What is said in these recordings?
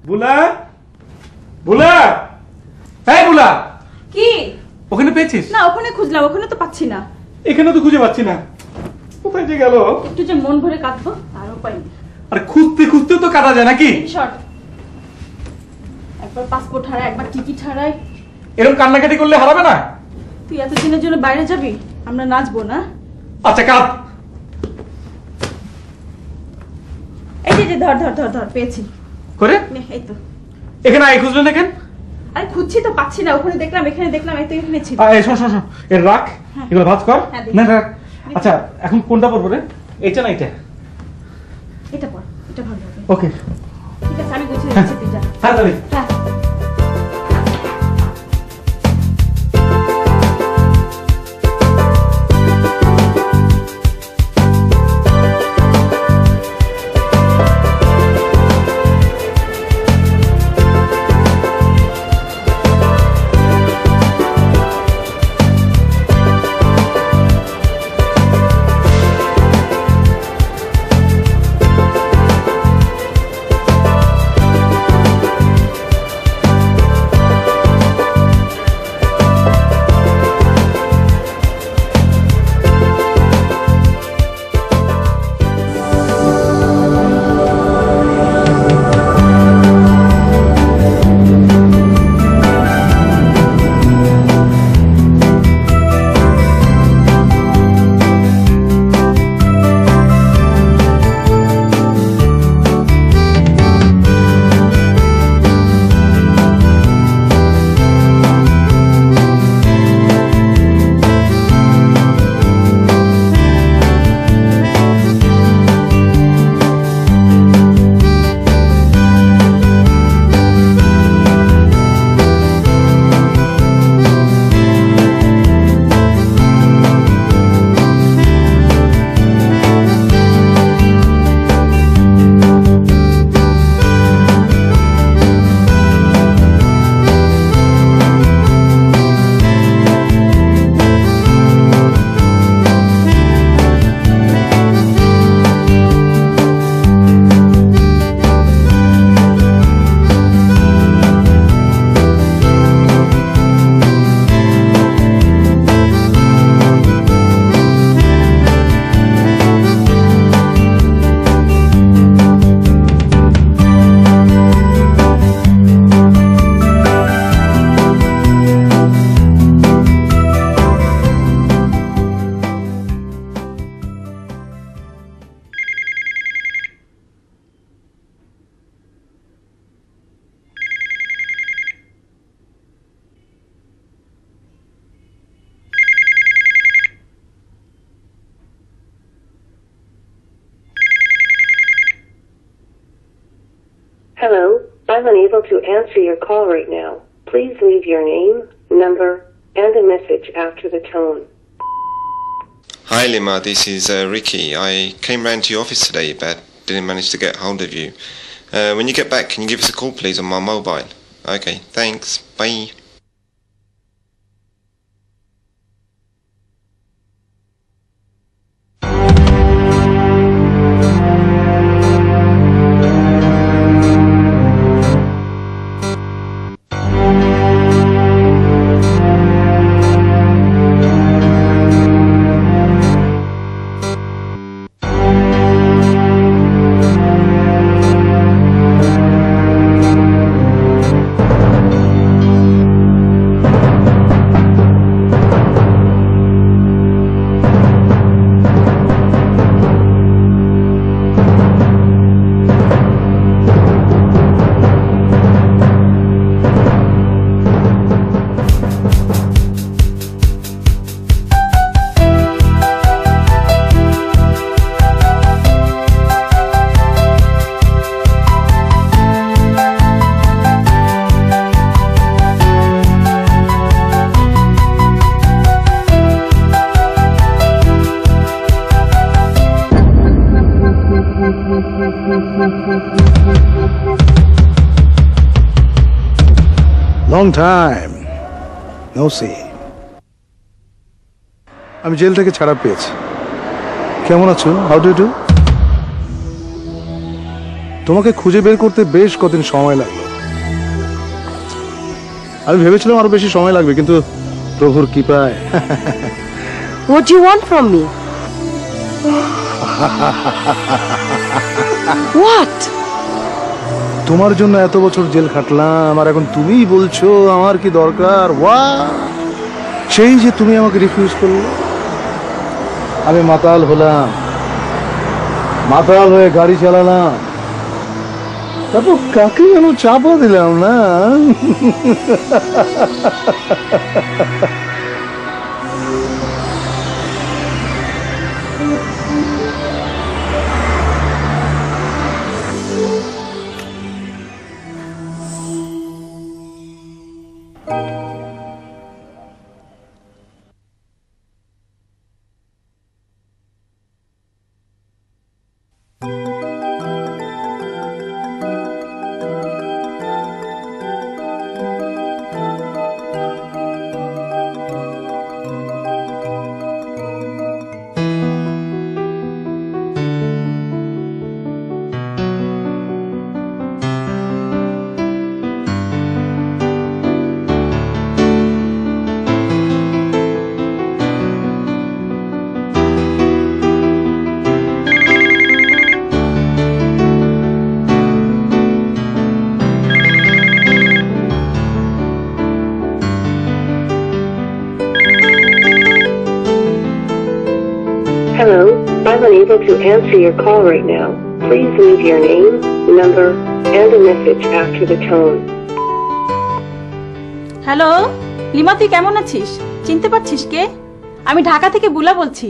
বুলা বুলা, হ্যাঁ বুলা, কি ওখানে পেয়েছিস? না, ওখানে খুঁজলাম, ওখানে তো পাচ্ছি না। এখানে তো খুঁজে পাচ্ছি না, কোথায় যে গেল? একটু যে মন ভরে কাঁদবো আর উপায় নেই। আরে খুঁজতে খুঁজতে তো কাটা যায় নাকি? শর্ট, একবার পাসপোর্ট হারায়, একবার টিকিট হারায়। এরকম কান্নাকাটি করলে হারাবে না? তুই এতদিনের জন্য বাইরে যাবি, আমরা নাচবো না? আচ্ছা কাঁদ। এই যে ধর ধর ধর ধর, পেয়েছি। করে এই তো। এখানে আই খুঁজলেন এখানে? আরে খুঁজছি তো পাচ্ছি না, ওখানে দেখলাম, এখানে দেখলাম, এই তো এখানে ছিল। শোন শোন শোন, এর রাখ, এগুলো ভাঁজ কর। না রাখ। আচ্ছা এখন কোনটা পড়বো রে? এটা না এটা? এটা পড়, এটা ভালো হবে। ওকে ঠিক আছে, আমি গুছিয়ে দিচ্ছি, তুই যা। তাড়াতাড়ি। হ্যাঁ। Hello, I'm unable to answer your call right now. Please leave your name, number, and a message after the tone. Hi Lima, this is Ricky. I came round to your office today but didn't manage to get hold of you. When you get back, can you give us a call please on my mobile? Okay, thanks. Bye. Long time. No see. আমি jail থেকে ছাড়া পেয়েছি। কেমন আছো? How do you do? তোমাকে খুঁজে বের করতে বেশ কদিন সময় লাগলো। আমি ভেবেছিলাম আরো বেশি সময় লাগবে, কিন্তু প্রভুর কৃপায়। What do you want from me? What? তোমার জন্য এত বছর জেল খাটলাম, আর এখন তুমিই বলছো আমার কি দরকার? সেই যে তুমি আমাকে রিফিউজ করলে, আমি মাতাল হলাম, মাতাল হয়ে গাড়ি চালালাম, তারপর কাকে যেন চাপা দিলাম না। Hello, I'm unable to answer your call right now. Please leave your name, number, and a message after the tone. Hello lima, তুই কেমন আছিস? চিনতে পারছিস কে? আমি ঢাকা থেকে বুলা বলছি।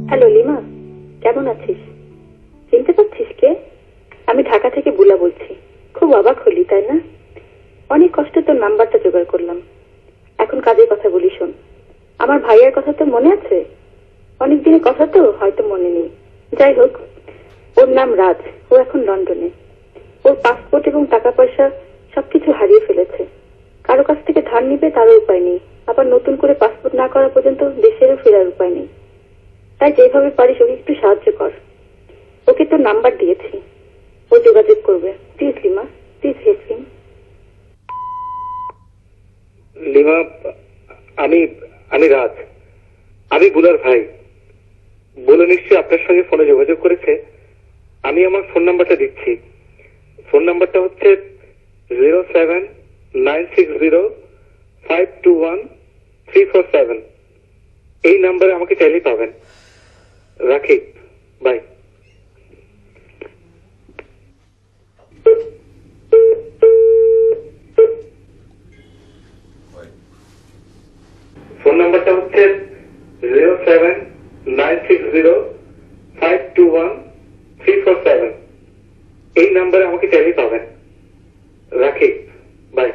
হ্যালো লিমা, কেমন আছিস? চিনতে পারছিস কে? আমি ঢাকা থেকে বুলা বলছি। খুব অবাক হলি তাই না? অনেক কষ্টে তোর নাম্বারটা জোগাড় করলাম। এখন কাজের কথা বলি, শোন। আমার ভাইয়ের কথা তো মনে আছে? অনেক দিনের কথা তো হয়তো মনে নেই। যাই হোক, ওর নাম রাজ। ও এখন লন্ডনে। ওর পাসপোর্ট এবং টাকা পয়সা সবকিছু হারিয়ে ফেলেছে। কারো কাছ থেকে ধার নিবে তারও উপায় নেই, আবার নতুন করে পাসপোর্ট না করা পর্যন্ত দেশেরও ফেরার উপায় নেই। তাই যেভাবে পারিস ওকে একটু সাহায্য কর। ওকে তোর নাম্বার দিয়েছি, ও যোগাযোগ করবে। Please lima, please help him. Lima, আমি রাজ, আমি বুলার ভাই। বলে নিশ্চয়ই আপনার সঙ্গে ফোনে যোগাযোগ করেছে। আমি আমার ফোন নাম্বারটা দিচ্ছি। ফোন নাম্বারটা হচ্ছে 07960521347। এই নাম্বারে আমাকে চাইলেই পাবেন। রাখি, বাই। ফোন নাম্বারটা হচ্ছে 07960521347। এই নাম্বারে আমাকে চাইলেই পাবেন। রাখি, বাই।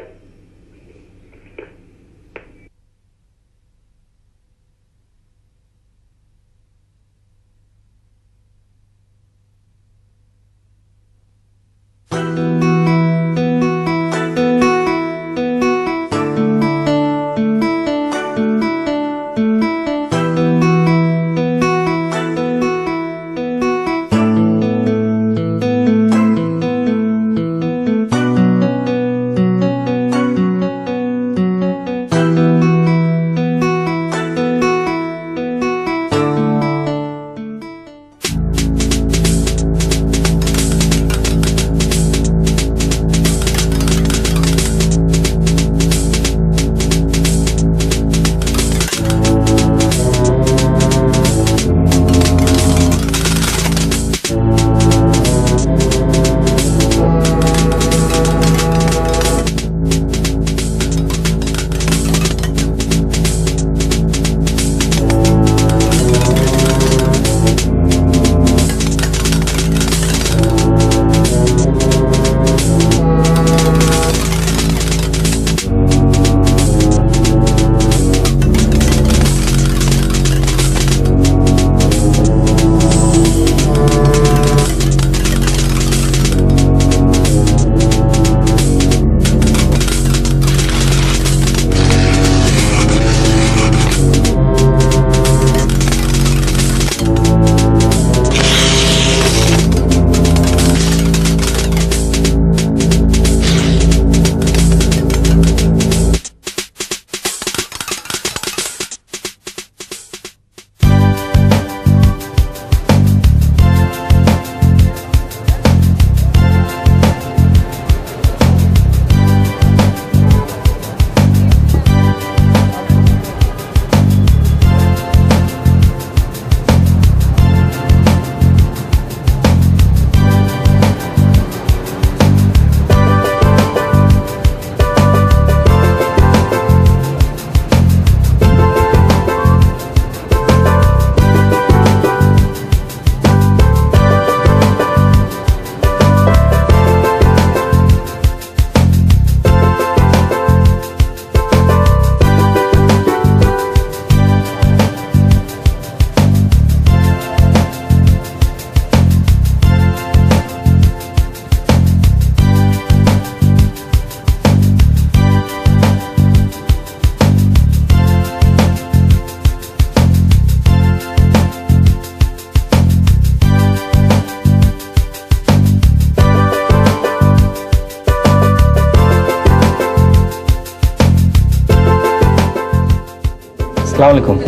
আসসালামু আলাইকুম।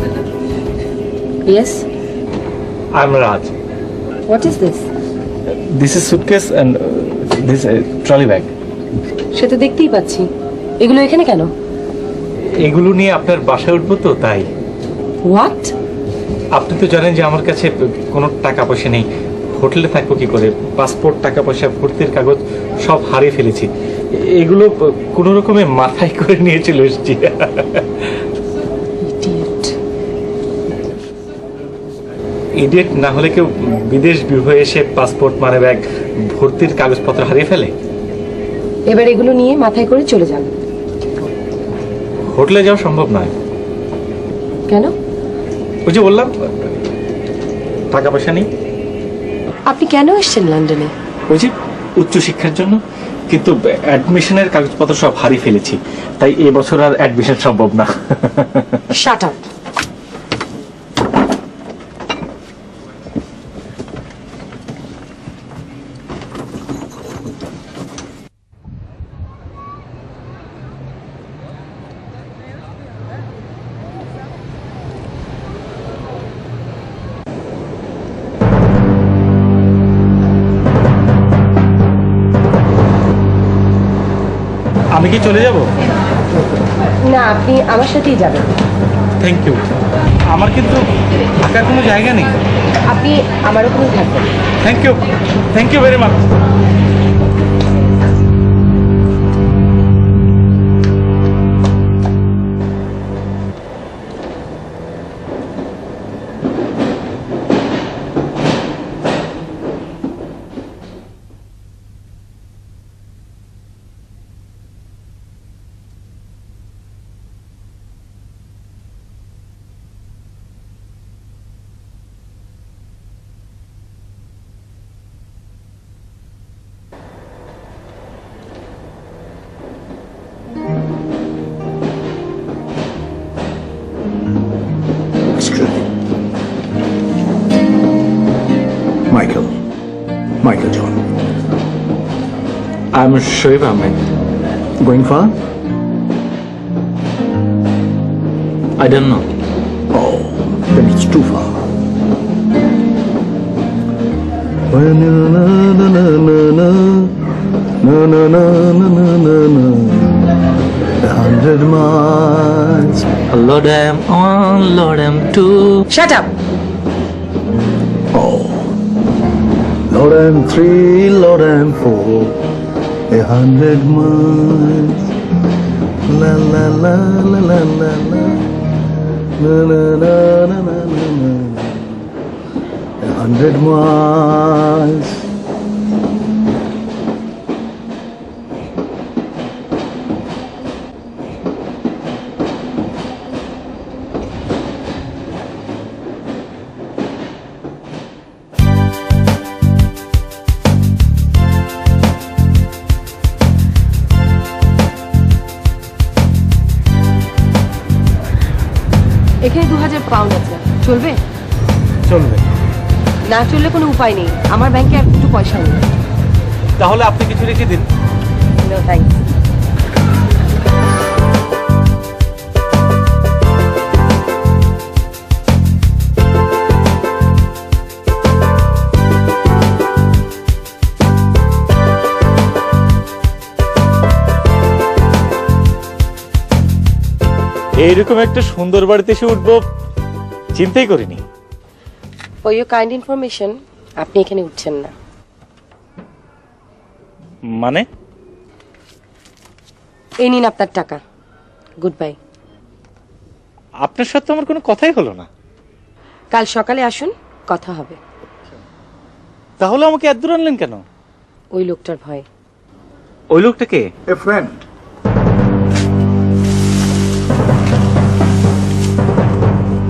Yes? I am Raj. What is this? This is suitcase and this trolley bag. সে তো দেখতেই পাচ্ছি। এগুলো এখানে কেন? এগুলো নিয়ে আপনার বাসায় উঠবো তো তাই। What? আপনি তো জানেন যে আমার কাছে কোনো টাকা পয়সা নেই, হোটেলে থাকবো কি করে, পাসপোর্ট, টাকা পয়সা, ভর্তির কাগজ সব হারিয়ে ফেলেছি। এগুলো কোনো রকমে মাথায় করে নিয়ে চলে এসেছি। Idiot. ইডিয়েট না হলে কেউ বিদেশ হয়ে এসে পাসপোর্ট, মানি ব্যাগ, ভর্তির কাগজপত্র হারিয়ে ফেলে? এবার এগুলো নিয়ে মাথায় করে চলে যান। হোটেলে যাওয়া সম্ভব নয়। কেন? ওই যে বললাম টাকা পয়সা নেই। আপনি কেন এসেছেন লন্ডনে? ওই যে উচ্চশিক্ষার জন্য, কিন্তু অ্যাডমিশনের কাগজপত্র সব হারিয়ে ফেলেছি, তাই এবছর আর অ্যাডমিশন সম্ভব না। Shut up. আমি কি চলে যাব? না, আপনি আমার সাথেই যাবেন। Thank you. আমার কিন্তু থাকার কোনো জায়গা নেই। আপনি আমার ওখানেই থাকবেন। Thank you, thank you very much. Michael John. I'm Shoaib Ahmed. Going far? I don't know. Oh, then it's too far. Na na na na na na na na na na na na. 100 miles. Lord M1, Lord M2. Shut up. Oh, Lord M3, Lord M4. 100 miles. La la la la la la la. Na na na na na na na. 100 miles. এখানে 2000 pound আছে, চলবে? চলবে। না চললে কোনো উপায় নেই, আমার ব্যাংকে আর একটু পয়সা নেই। তাহলে আপনি কিছু রেখে দিন। No thanks. এইরকম একটা সুন্দর বাড়িতে এসে উঠবো চিন্তাই করিনি। ফর ইউর কাইন্ড ইনফরমেশন, আপনি এখানে উঠছেন না। মানে? এই নিন আপনার টাকা, গুড বাই। আপনার সাথে আমার কোনো কথাই হলো না। কাল সকালে আসুন, কথা হবে। তাহলে আমাকে এত দূর আনলেন কেন? ওই লোকটার ভয়। ওই লোকটা কে? A friend.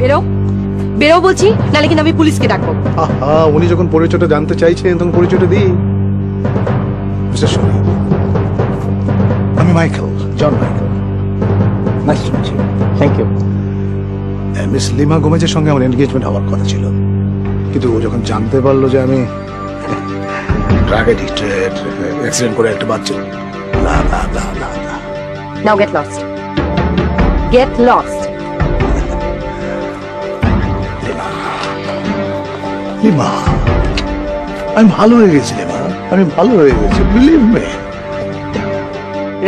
বেরো, বেরো বলছি, নাহলে কিন্তু আমি পুলিশকে ডাকবো। আহা, উনি যখন পরিচয়টা জানতে চাইছেন তখন পরিচয়টা দিই। মিস্টার শোয়েব, আমি Michael, John Michael. Nice to meet you. Thank you. Miss Lima গোমেজের সঙ্গে আমার এনগেজমেন্ট হওয়ার কথা ছিল, কিন্তু ও যখন জানতে পারলো যে আমি ড্রাগ এডিক্টেড, অ্যাক্সিডেন্ট করে একটা বাচ্চা, না না না না না। নাও get lost, get lost. Lima, আমি ভালো হয়ে গেছি লিমা, আমি ভালো হয়ে গেছি, বিলিভ মি।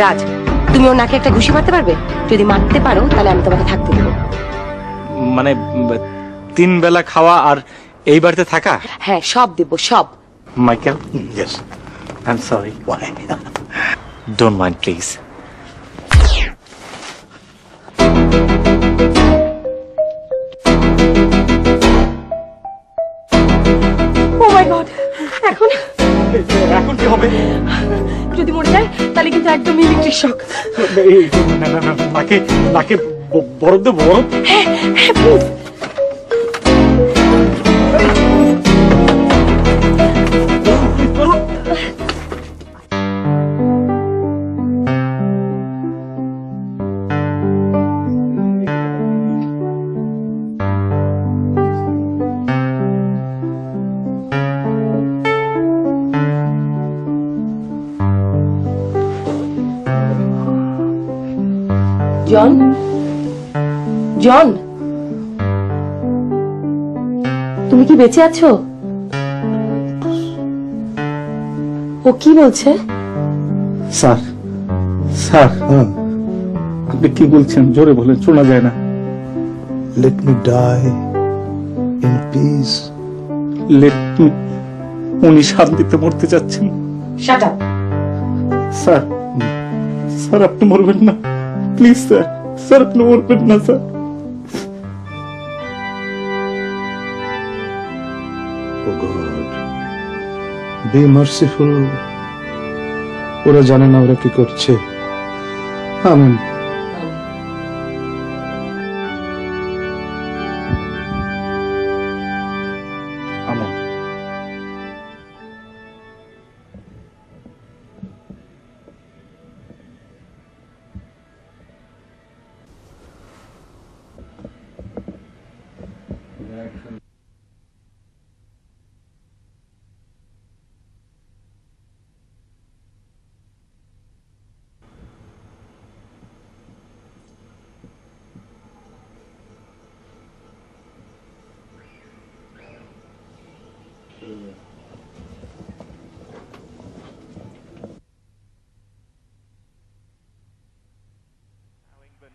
রাজ, তুমি ওর নাকে একটা ঘুষি মারতে পারবে? যদি মারতে পারো তাহলে আমি তোমাকে থাকতে দেবো। মানে 3 বেলা খাওয়া আর এই বাড়িতে থাকা? হ্যাঁ, সব দেবো, সব। Michael, yes. I am sorry. Why? Don't mind please. Oh my God, এখন এখন কি হবে? যদি মরে যায় তাহলে কিন্তু একদম ইলেকট্রিক শক। না না না, নাকে নাকে বরফ দেবো, বরফ। হ্যাঁ প্লিজ। জন, জন, তুমি কি বেঁচে আছো? ও কি বলছে? স্যার, স্যার, আপনি কি বলছেন? জোরে বলেন, শোনা যায় না। Let me die in peace. Late me, উনি শান্তিতে মরতে যাচ্ছেন। Shut up. স্যার, স্যার আপনি মরবেন না, প্লিজ স্যার, স্যার আপনি মরবেন না sir. Oh God, be merciful. ওরা জানে না ওরা কি করছে। আমিন। আমিন।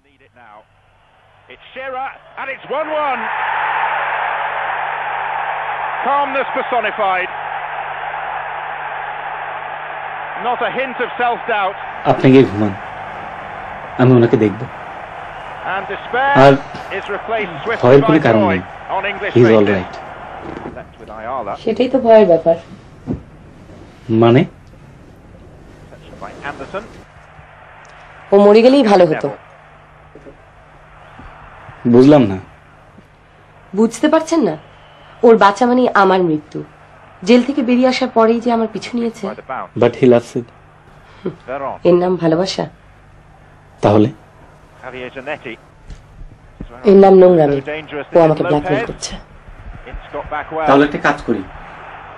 Need it now. It's Shearer, and it's 1-1. Calmness personified. Not a hint of self-doubt. আপনি গিয়ে ঘুমান, আমি ওনাকে দেখব। And despair R is replaced swiftly ভয়ের by কোনো কারণ joy নেই, on English he is all faces. Right. Left with Ayala, সেটাই তো ভয়ের ব্যাপার। মানে touched by Anderson. ও মরে গেলেই ভালো হতো। বুঝলাম না। বুঝতে পারছেন না? ওর বাচ্চা মানে আমার মৃত্যু। জেল থেকে বেরিয়ে আসার পরেই যে আমার পিছু নিয়েছে। By the bounce. But he loves it. Veron, এর নাম ভালোবাসা? তাহলে Javier Zanetti. এর নাম নোংরামি। So dangerous ও that আমাকে it's ব্ল্যাকমেল Lopez. করছে। It's got back well. তাহলে একটা কাজ করি,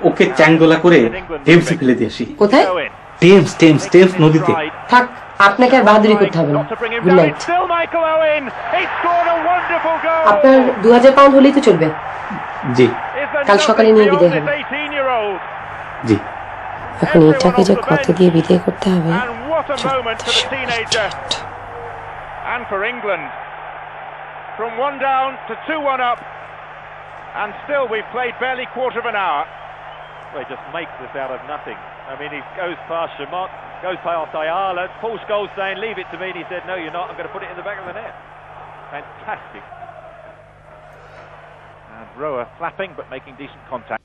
ওকে চ্যাংদোলা করে টেমসে ফেলে দিয়ে আসি। কোথায়? Go in. Thames Thames Thames নদীতে। থাক, আপনাকে আর বাহাদুরি করতে হবে না। Got to bring him good down. Night. It's still Michael Owen. He's scored a wonderful goal. আপনার 2000 পাউন্ড হলেই তো চলবে। জি Is there কাল সকালে nothing নিয়ে beyond বিদায় this হবে। 18-year-old? জি। এখন এটাকে যে কত দিয়ে বিদায় করতে হবে। And what a moment for the teenager and for England. From 1 down to 2-1 up, and still we've played barely quarter of an hour. Well, he just makes this out of nothing. I mean, he goes past Shamot, goes past Ayala, Paul Scholes saying, leave it to me, and he said, no, you're not, I'm going to put it in the back of the net. Fantastic. And Roa flapping, but making decent contact.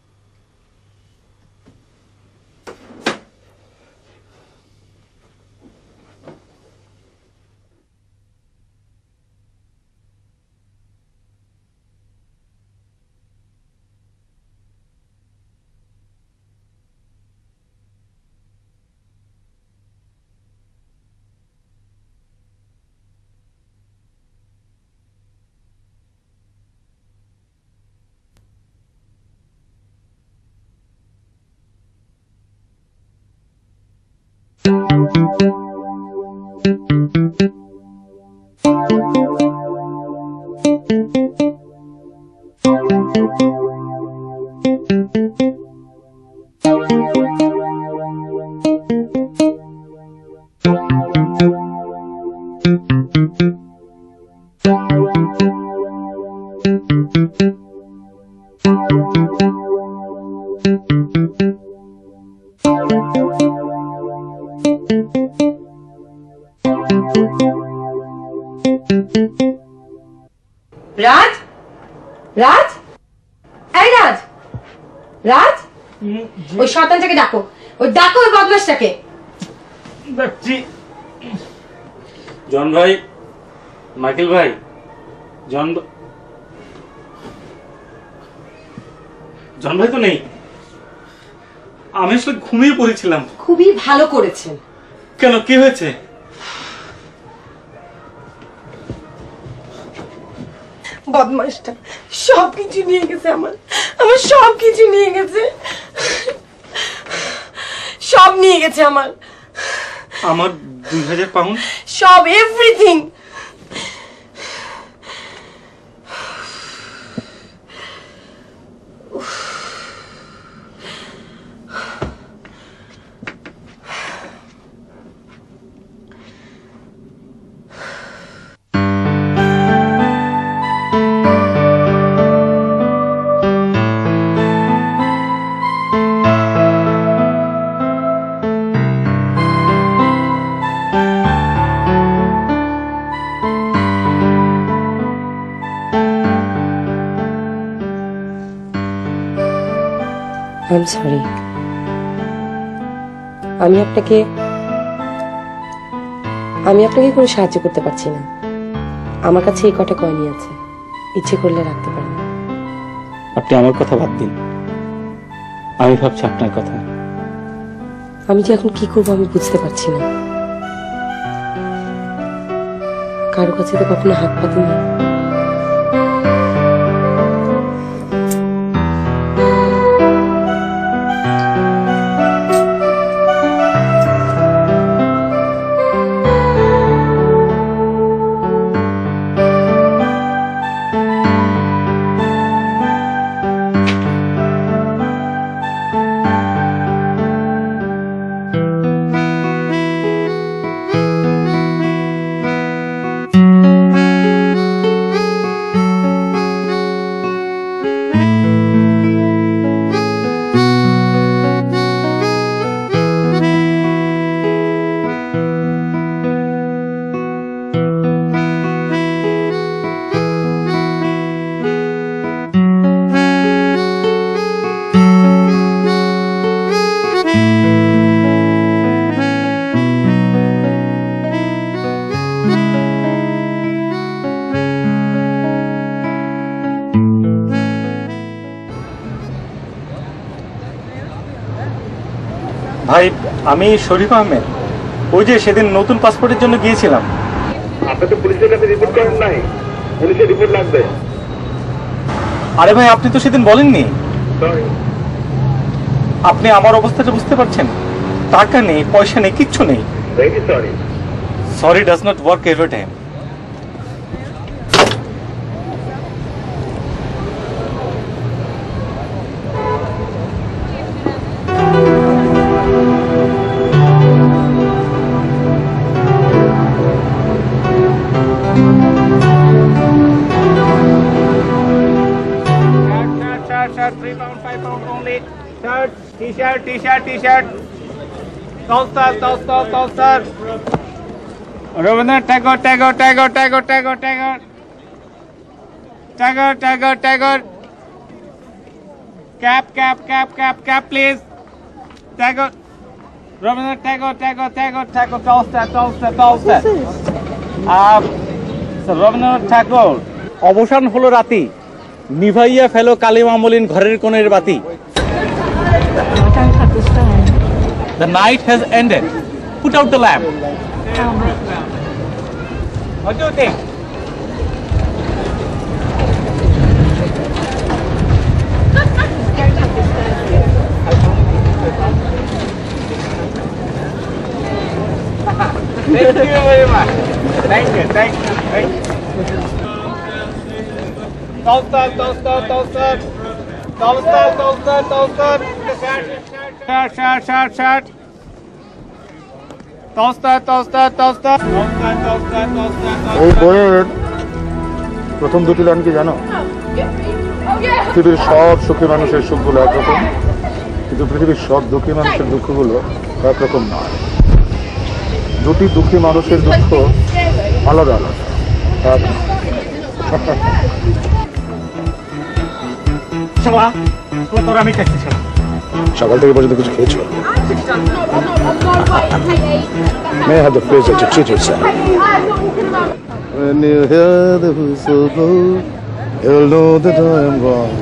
রাজ, রাজ, এই রাজ, রাজ, ওই শয়তানটাকে ডাকো, ওই ডাকো ওই বদমাশটাকে। জন ভাই, Michael ভাই, জন ভাই তো নেই। আমি আসলে ঘুমিয়ে পড়েছিলাম। খুবই ভালো করেছেন। কেন, কি হয়েছে? বদমাশটা সবকিছু নিয়ে গেছে, আমার সবকিছু নিয়ে গেছে, সব নিয়ে গেছে আমার 2000 পাউন্ড, সব, এভরিথিং। I'm sorry. আমি আপনাকে কোনো সাহায্য করতে পারছি না। আমার কাছে এই কটা কয়েনই আছে, ইচ্ছে করলে রাখতে পারেন। আপনি আমার কথা বাদ দিন, আমি ভাবছি আপনার কথা। আমি যে এখন কি করবো আমি বুঝতে পারছি না। কারো কাছে তো কখনো হাত পাতিনি। ভাই, আমি শরীফ আহমেদ, ওই যে সেদিন নতুন পাসপোর্টের জন্য গিয়েছিলাম। আপনি তো পুলিশের কাছে রিপোর্ট করেন নাই, পুলিশের রিপোর্ট লাগবে। আরে ভাই, আপনি তো সেদিন বলেননি। সরি। আপনি আমার অবস্থাটা বুঝতে পারছেন? টাকা নেই, পয়সা নেই, কিচ্ছু নেই। Very sorry. Sorry does not work every time. Shirt, 3 pound, 5 pound only. Shirt, t-shirt. Toaster. Rabindranath Tagore. Cap, please. Tagore. Rabindranath Tagore. Toaster. Rabindranath Tagore. অবসান হলো রাতি, নিভাইয়া ফেলো কালিমা মলিন ঘরের কোণের বাতি। The night has ended. Put out the lamp. What do you think? Thank you very much. Thank you. Toaster. Shirt. Toaster. এই বইয়ের প্রথম দুটি লাইন কি জানো? পৃথিবীর সব সুখী মানুষের সুখগুলো একরকম, কিন্তু পৃথিবীর সব দুঃখী মানুষের দুঃখগুলো একরকম নয়। দুটি দুঃখী মানুষের দুঃখ আলাদা আলাদা। সকাল থেকে পর্যন্ত কিছু খেয়েছো? May I have the pleasure to treat yourself? When you hear the whistle blow, you'll know that I am gone.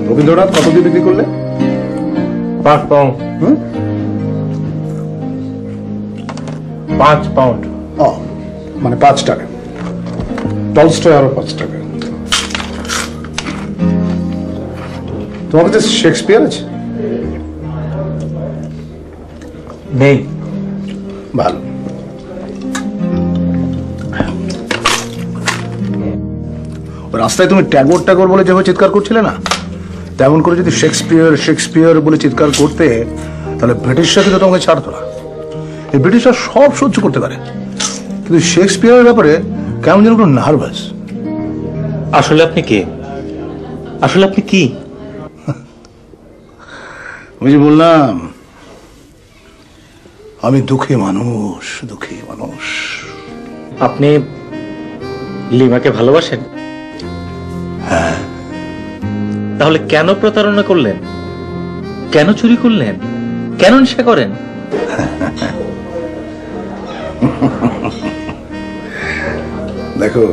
Rabindranath কত দিয়ে বিক্রি করলে? 5 পাউন্ড। 5 পাউন্ড। ও মানে 5 টাকা। টলস্টয় আরো 5 টাকা। তোমার কাছে শেক্সপিয়ার আছে? নেই। ভালো। রাস্তায় তুমি ট্যাগর ট্যাগর বলে যেভাবে চিৎকার করছিলে না, তেমন করে যদি শেক্সপিয়ার শেক্সপিয়ার বলে চিৎকার করতে, তাহলে ব্রিটিশরা কিন্তু তোমাকে ছাড়তো না। এই ব্রিটিশরা সব সহ্য করতে পারে, কিন্তু শেক্সপিয়ারের ব্যাপারে কেমন যেন একটু নার্ভাস। আসলে আপনি কে? আসলে আপনি কি? আমি যে বললাম, আমি দুঃখী মানুষ, দুঃখী মানুষ। আপনি লিমাকে ভালোবাসেন? হ্যাঁ। তাহলে কেন প্রতারণা করলেন? কেন চুরি করলেন? কেন নেশা করেন? দেখো,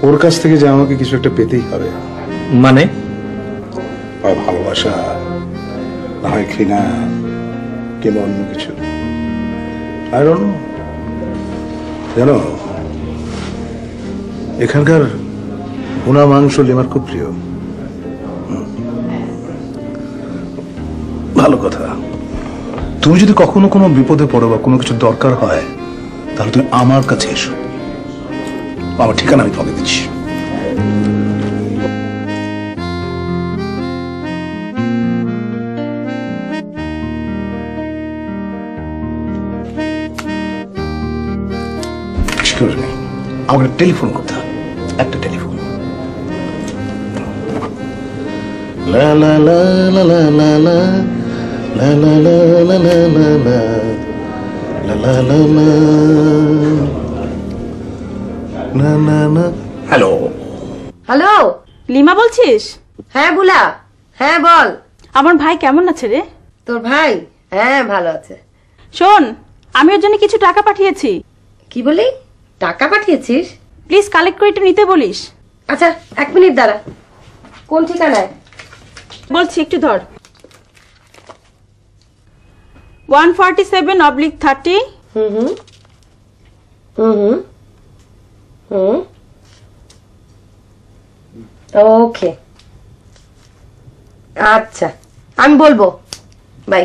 ওর কাছ থেকে যে আমাকে কিছু একটা পেতেই হবে। মানে? হয় ভালোবাসা, না হয় ঘৃণা, কিংবা অন্য কিছু। I don't know. জানো, এখানকার ভুনা মাংস লিমার খুব প্রিয়। ভালো কথা, তুমি যদি কখনো কোনো বিপদে পড়ো বা কোনো কিছু দরকার হয়, তাহলে তুমি আমার কাছে এসো। আমার ঠিকানা আমি তোমাকে দিচ্ছি। আমাকে টেলিফোন করতে হবে, একটা টেলিফোন। লা লা লা লা লা লা লা লা লা লা লা লা লা লা লা লা লা না না না। হ্যালো হ্যালো, লিমা বলছিস? হ্যাঁ বুলা, হ্যাঁ বল। আমার ভাই কেমন আছে রে? তোর ভাই? হ্যাঁ ভালো আছে। শোন, আমি ওর জন্য কিছু টাকা পাঠিয়েছি। কি বলি? টাকা পাঠিয়েছিস? প্লিজ কালেক্ট করে একটু নিতে বলিস। আচ্ছা 1 মিনিট দাঁড়া। কোন ঠিকানায়? বলছি, একটু ধর। 147/30। ওকে, আচ্ছা আমি বলবো। বাই।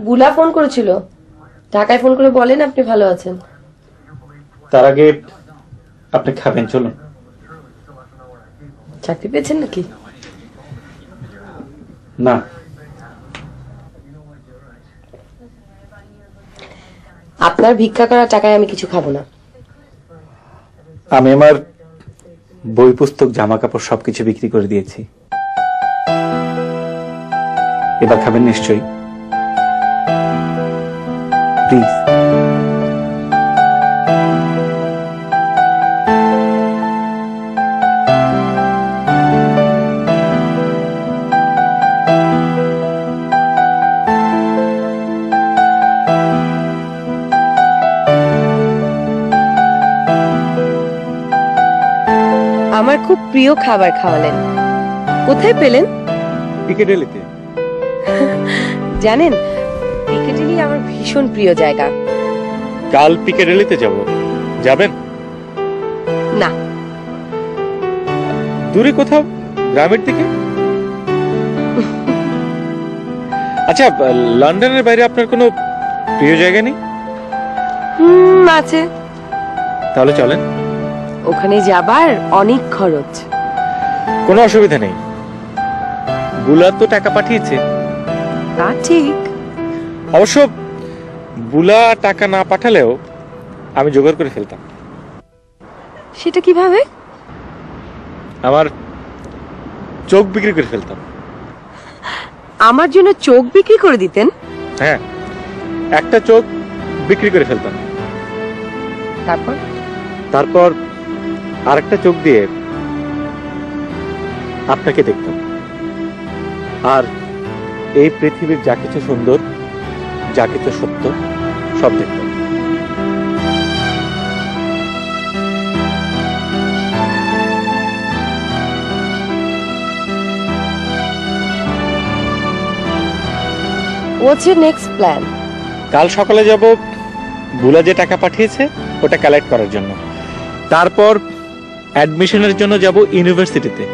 বুলা ফোন করেছিল, ঢাকায় ফোন করে বলেন আপনি ভালো আছেন। তার আগে আপনি খাবেন, চলুন। চাকরি পেয়েছেন নাকি? না। আপনার ভিক্ষা করা টাকায় আমি কিছু খাবো না। আমি আমার বই পুস্তক জামা কাপড় সবকিছু বিক্রি করে দিয়েছি। এবার খাবেন নিশ্চয়ই, প্লিজ। আমার খুব প্রিয় খাবার খাওয়ালেন। কোথায় পেলেন? পিকেডেলিতে। জানেন, পিকেডিলি আমার ভীষণ প্রিয় জায়গা। কাল পিকেডেলিতে যাব, যাবেন? না। দূরে কোথাও, গ্রামের দিকে? আচ্ছা, লন্ডনের বাইরে আপনার কোনো প্রিয় জায়গা নেই? আছে। তাহলে চলেন। ওখানে যাবার অনেক খরচ। কোনো অসুবিধা নেই, বুলা তো টাকা পাঠিয়েছে। তা ঠিক। অবশ্য বুলা টাকা না পাঠালেও আমি জোগাড় করে ফেলতাম। সেটা কিভাবে? আমার চোখ বিক্রি করে ফেলতাম। আমার জন্য চোখ বিক্রি করে দিতেন? হ্যাঁ, একটা চোখ বিক্রি করে ফেলতাম। তারপর আরেকটা চোখ দিয়ে আপনাকে দেখতাম, আর এই পৃথিবীর যা কিছু সুন্দর, যা কিছু সত্য, সব দেখতাম। What's your next plan? কাল সকালে যাব বুলা যে টাকা পাঠিয়েছে ওটা কালেক্ট করার জন্য। তারপর অ্যাডমিশনের জন্য যাব ইউনিভার্সিটিতে।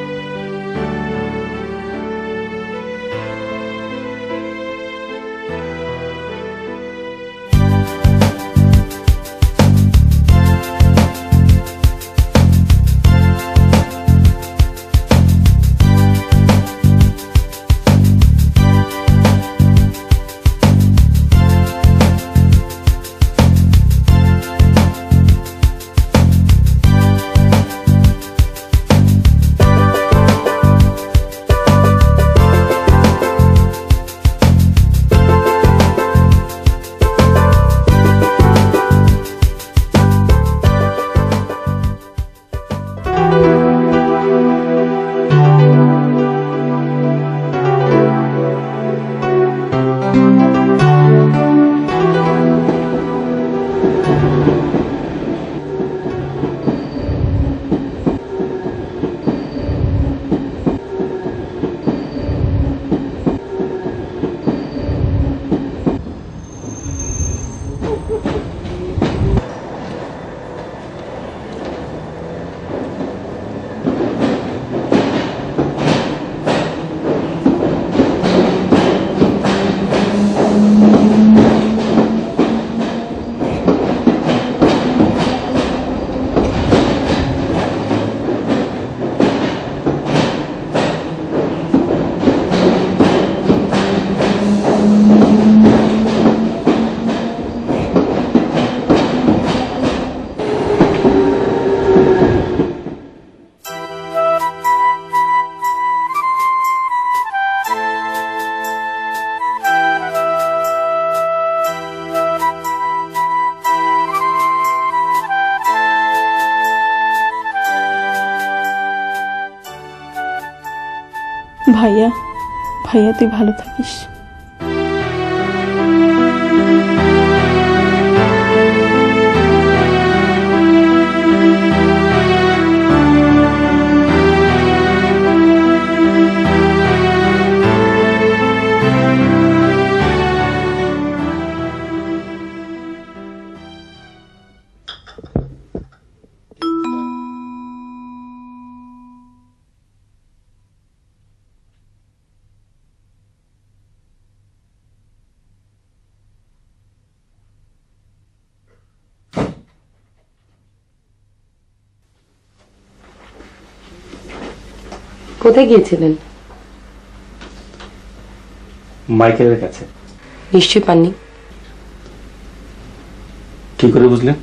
ভাইয়া, ভাইয়া তুই ভালো থাকিস। কোথায় গিয়েছিলেন? মাইকেলের কাছে। নিশ্চয়ই পাননি। কি করে বুঝলেন?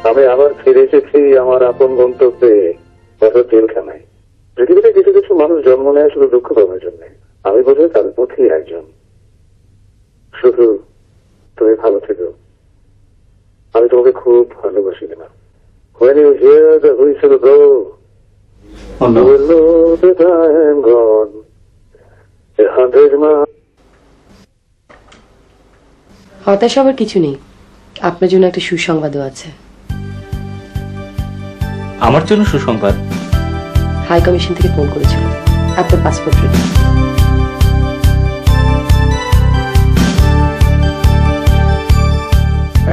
আমি আবার ফিরে এসেছি আমার আপন গন্তব্যে, জেলখানায়। পৃথিবীতে কিছু কিছু মানুষ জন্ম নেয় শুধু দুঃখ পাওয়ার জন্য। আমি বোধহয় তার মধ্যেই একজন। শুধু তুমি ভালো থেকো। আমি তোমাকে খুব ভালোবাসি না। When you hear the whistle blow, you will know that I am gone. 100 miles. হতাশা আবার কিছু নেই, আপনার জন্য একটা সুসংবাদও আছে। আমার জন্য সুসংবাদ? হাই কমিশন থেকে ফোন করেছিল, আপনার পাসপোর্ট রেডি।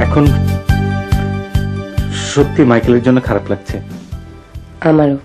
এখন সত্যি মাইকেলের জন্য খারাপ লাগছে। আমারও।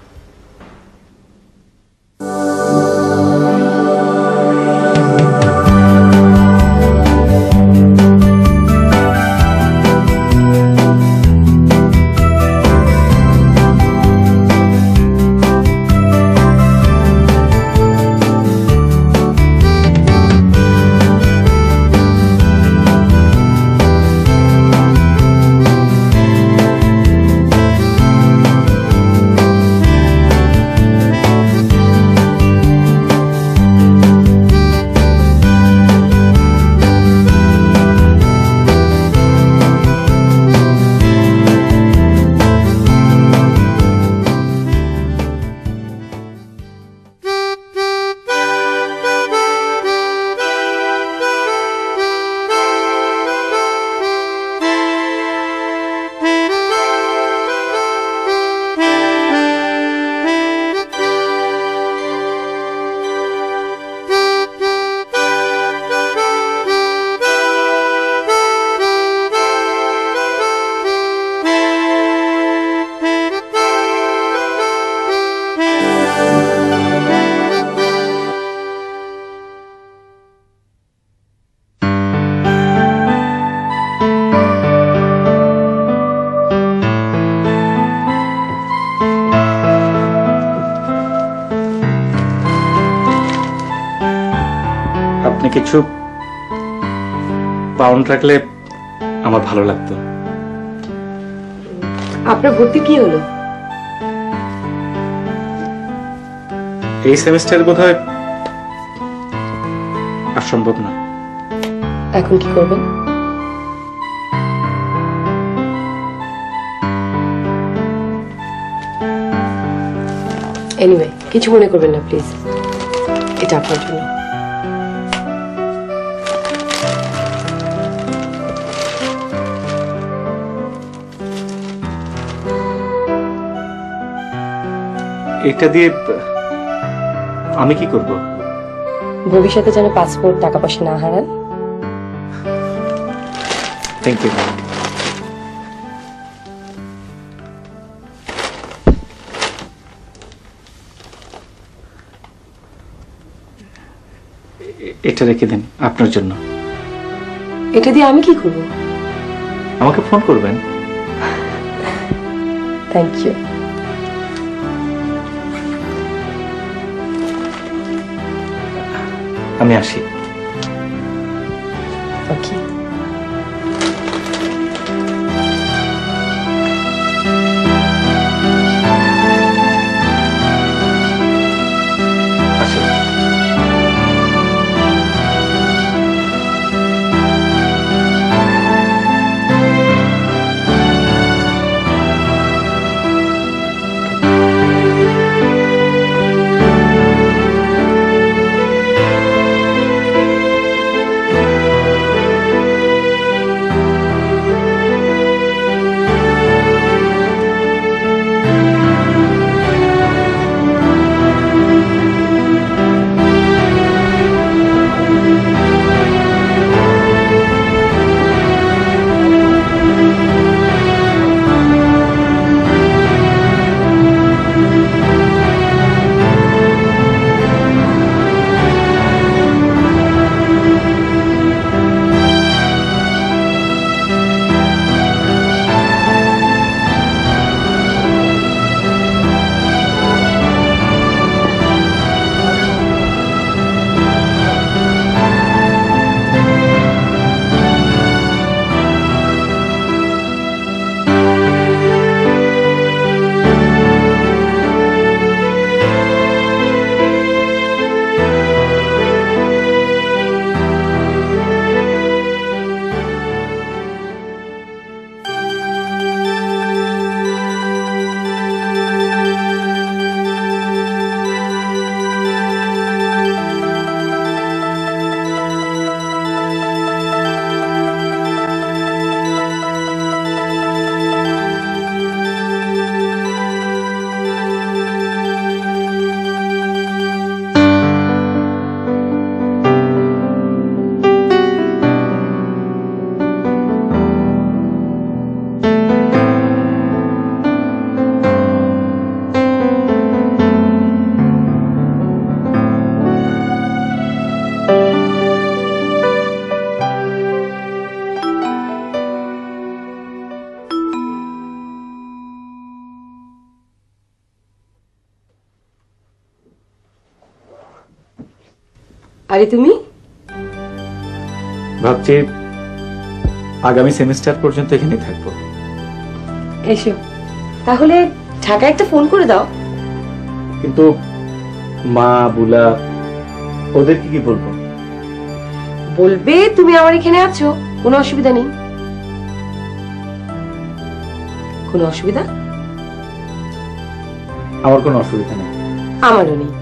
আপনি কিছু পাউন্ড রাখলে আমার ভালো লাগতো। আপনার ভর্তি কি হলো? এই সেমিস্টারে বোধহয় আর সম্ভব না। এখন কি করবেন? এনিওয়ে, কিছু মনে করবেন না প্লিজ, এটা আপনার জন্য। এটা দিয়ে আমি কি করব? ভবিষ্যতে যেন পাসপোর্ট, টাকা পয়সা না হারান। Thank you. এটা রেখে দিন, আপনার জন্য। এটা দিয়ে আমি কি করব? আমাকে ফোন করবেন। Thank you. আমি আসি। ওকে। আরে তুমি? ভাবছি আগামী সেমিস্টার পর্যন্ত এখানেই থাকবো। এসো তাহলে, ঢাকা একটা ফোন করে দাও। কিন্তু মা বুলা ওদেরকে কি বলবো? বলবে তুমি আমার এখানে আছো, কোনো অসুবিধা নেই। কোনো অসুবিধা? আমার কোনো অসুবিধা নেই। আমারও নেই।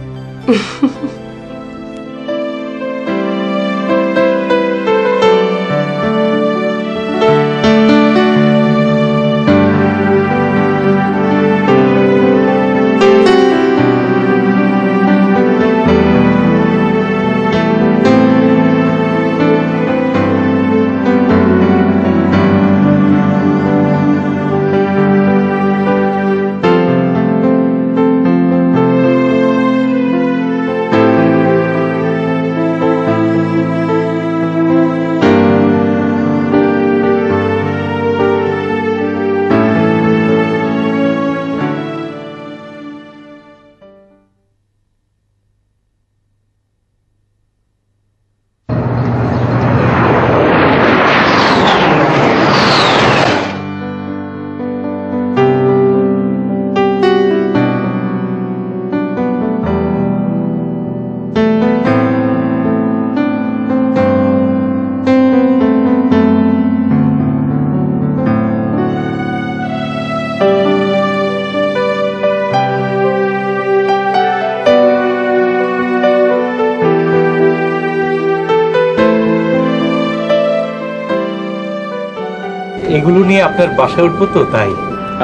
এগুলো নিয়ে আপনার বাসায় উঠবো তো, তাই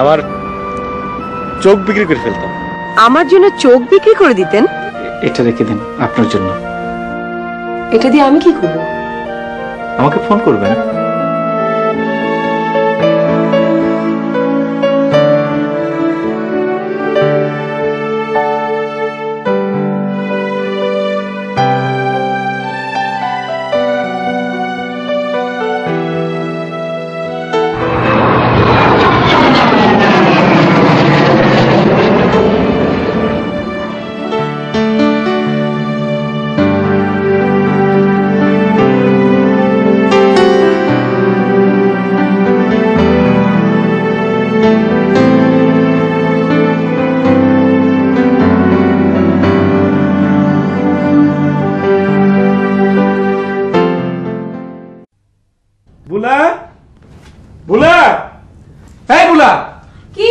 আমার চোখ বিক্রি করে ফেলতাম। আমার জন্য চোখ বিক্রি করে দিতেন? এটা রেখে দিন আপনার জন্য। এটা দিয়ে আমি কি করবো? আমাকে ফোন করবেন। বুলা, বুলা, এই বুলা, কি?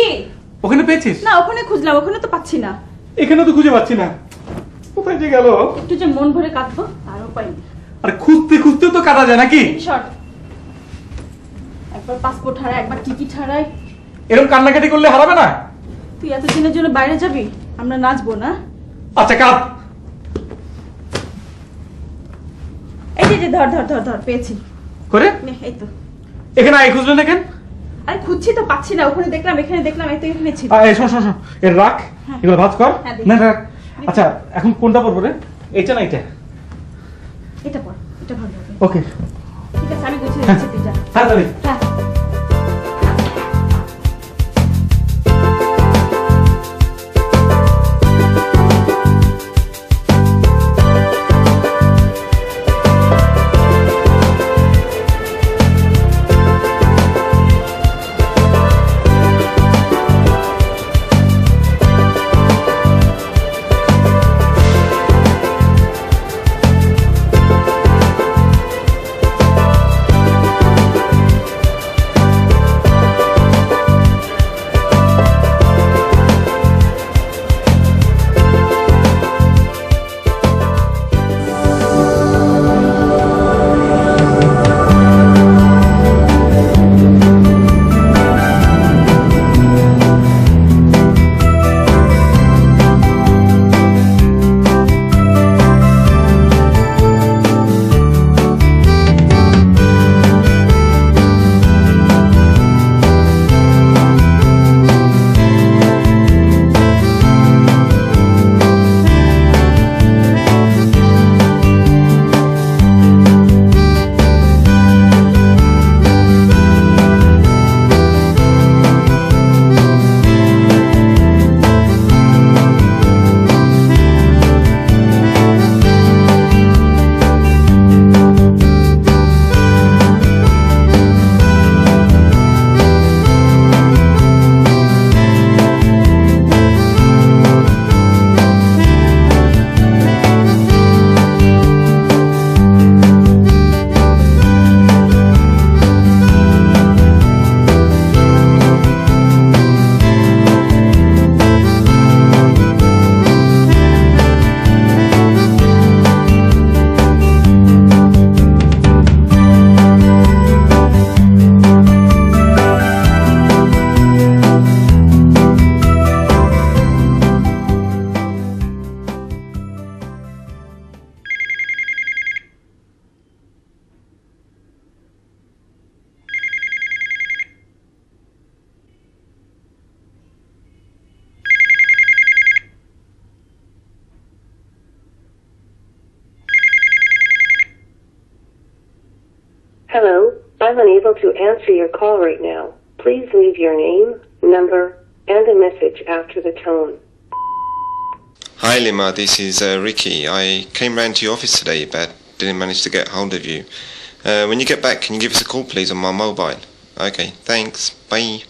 ওখানে পেয়েছিস? না, ওখানে খুঁজলাম, ওখানে তো পাচ্ছি না। এখানে তো খুঁজে পাচ্ছি না, কোথায় যে গেল? একটু যে মন ভরে কাঁদবো আর উপায় নেই। আরে খুঁজতে খুঁজতে তো কাটা যায় নাকি? শর্ট, একবার পাসপোর্ট হারায়, একবার টিকিট হারায়। এরকম কান্নাকাটি করলে হারাবে না? তুই এতদিনের জন্য বাইরে যাবি, আমরা নাচবো না? আচ্ছা কাঁদ। এই যে ধর ধর ধর ধর, পেয়েছি। করে নে, এই তো। এখানে আয়, খুঁজলেন এখানে? আরে খুঁজছি তো, পাচ্ছি না। ওখানে দেখলাম, এখানে দেখলাম, এই তো এখানে ছিল। শোন শোন শোন, এর রাখ, হ্যাঁ। এগুলো ভাজ কর। হ্যাঁ, দেখি। না রাখ। আচ্ছা এখন কোনটা পড়বো রে? এইটা না এইটা? এটা পড়, এটা ভালো হবে। ওকে ঠিক আছে, আমি গুছিয়ে দিচ্ছি, তুই যা। তাড়াতাড়ি। হ্যাঁ। I'm unable to answer your call right now. Please leave your name, number, and a message after the tone. Hi Lima, this is Ricky. I came round to your office today but didn't manage to get hold of you. When you get back, can you give us a call please on my mobile? Okay, thanks. Bye.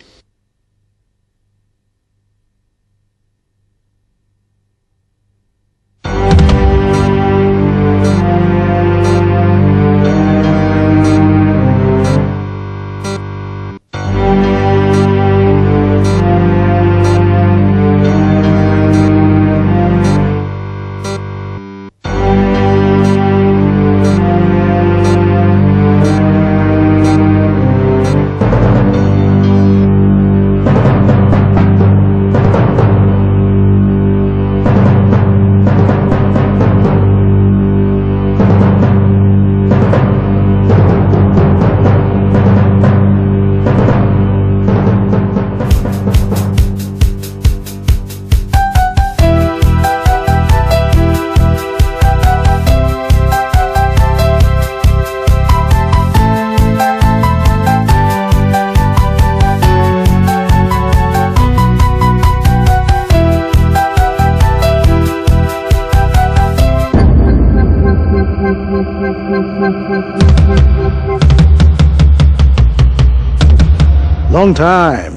Long time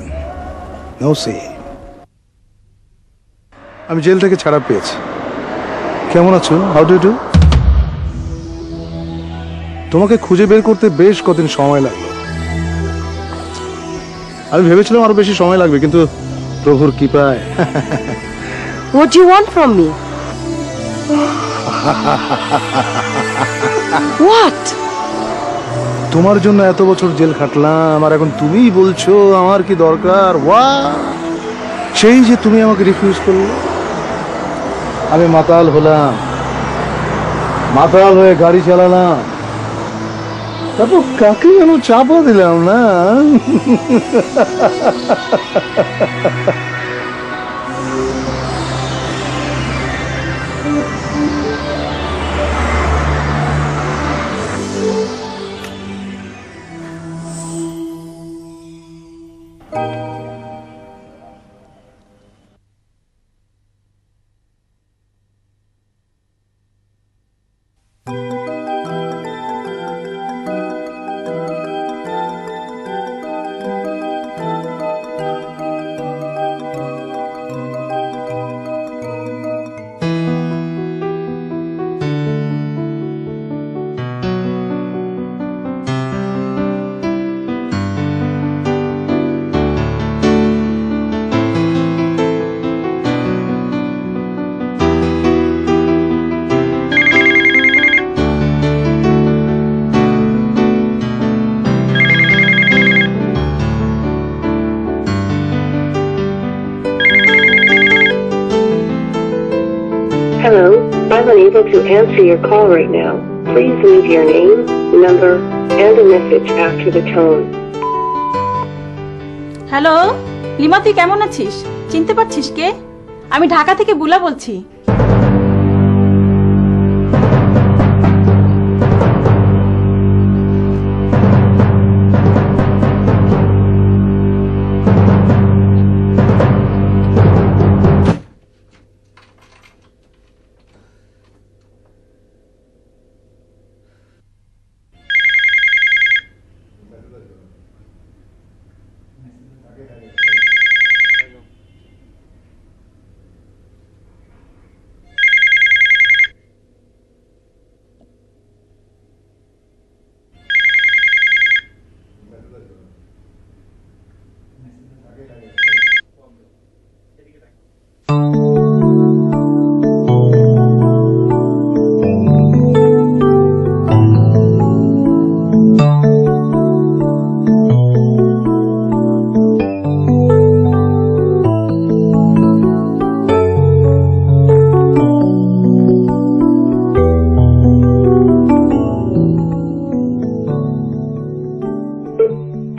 no see. আমি jail থেকে ছাড়া পেয়েছি। কেমন আছো? How do do? তোমাকে খুঁজে বের করতে বেশ কতদিন সময় লাগলো। আমি ভেবেছিলাম আরো বেশি সময় লাগবে, কিন্তু প্রভুর কৃপায়। What do you want from me? What? তোমার জন্য এত বছর জেল খাটলাম, আর এখন তুমিই বলছো আমার কি দরকার? সেই যে তুমি আমাকে রিফিউজ করলে, আমি মাতাল হলাম, মাতাল হয়ে গাড়ি চালালাম, তারপর কাকে যেন চাপা দিলাম না। Hello, I'm unable to answer your call right now. Please leave your name, number, and a message after the tone. Hello lima, তুই কেমন আছিস? চিনতে পারছিস কে? আমি ঢাকা থেকে বুলা বলছি।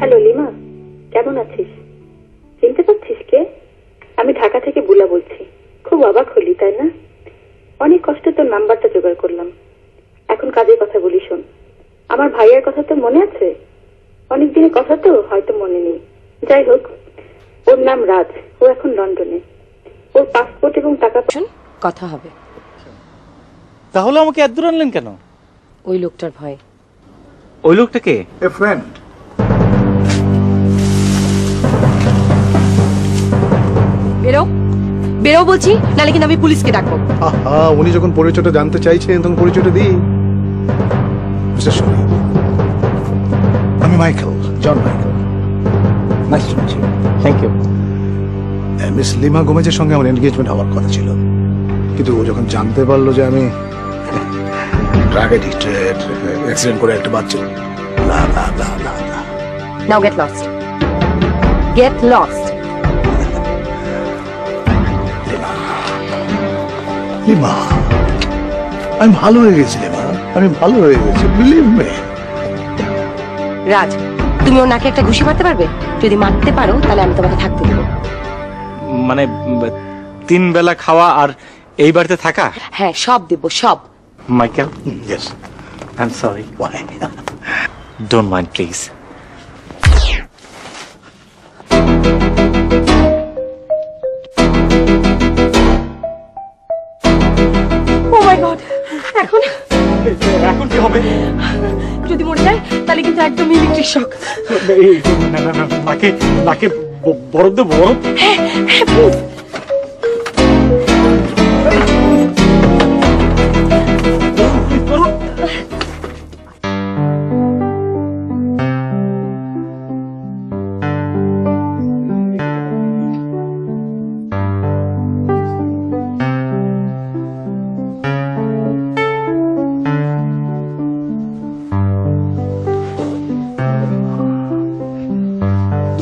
হ্যালো লিমা, কেমন আছিস? চিনতে পারছিস কে? আমি ঢাকা থেকে বুলা বলছি। খুব অবাক হলি তাই না? অনেক কষ্টে তোর নাম্বারটা জোগাড় করলাম। এখন কাজের কথা বলি শোন। আমার ভাইয়ের কথা তোর মনে আছে? অনেক দিনের কথা তো হয়তো মনে নেই। যাই হোক, ওর নাম রাজ, ও এখন লন্ডনে। ওর পাসপোর্ট এবং টাকা কথা হবে। তাহলে আমাকে এত দূর আনলেন কেন? ওই লোকটার ভয়। ওই লোকটাকে? A friend. বেরো বেরো বলছি, নালে কিন্তু আমি পুলিশকে ডাকবো। উনি যখন পরিচয়টা জানতে চাইছেন তখন পরিচয়টা দিই। মিস্টার শরীফ, আমি Michael, John Michael. Nice to meet you. Thank you. Miss Lima গোমেজের সঙ্গে আমার এনগেজমেন্ট হওয়ার কথা ছিল, কিন্তু ও যখন জানতে পারলো যে আমি ড্রাগ এডিক্টেড, অ্যাক্সিডেন্ট করে একটা বাচ্চা। নাও get lost, get lost. Lima, আমি ভালো হয়ে গেছি লিমা, আমি ভালো হয়ে গেছি, বিলিভ মি। রাজ, তুমি ওর নাকে একটা ঘুষি মারতে পারবে? যদি মারতে পারো তাহলে আমি তোমাকে থাকতে দেবো। মানে 3 বেলা খাওয়া আর এই বাড়িতে থাকা? হ্যাঁ, সব দেবো, সব। Michael, yes, I am sorry. Why? Don't mind please. Oh my God, এখন এখন কি হবে? যদি মরে যায় তাহলে কিন্তু একদম ইলেকট্রিক শক। না না না, নাকে নাকে বরফ দেবো, বরফ। হ্যাঁ হ্যাঁ, প্লিজ।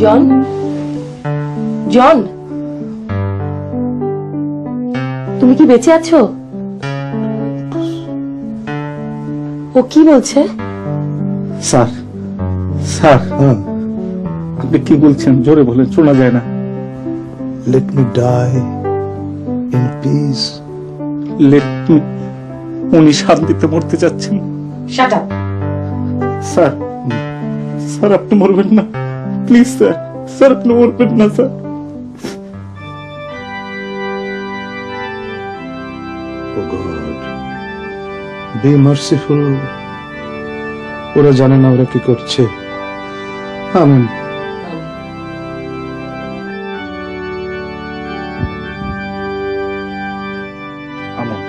জন, জন, তুমি কি বেঁচে আছো? ও কি বলছে? স্যার, স্যার, আপনি কি বলছেন? জোরে বলেন, শোনা যায় না। Let me die in peace. Let me, উনি শান্তিতে মরতে যাচ্ছেন। Shut up. স্যার, স্যার আপনি মরবেন না, প্লিজ স্যার, স্যার আপনি মরবেন না স্যার। ও গড, বি মার্সিফুল। ওরা জানে না ওরা কি করছে। আমিন। আমিন।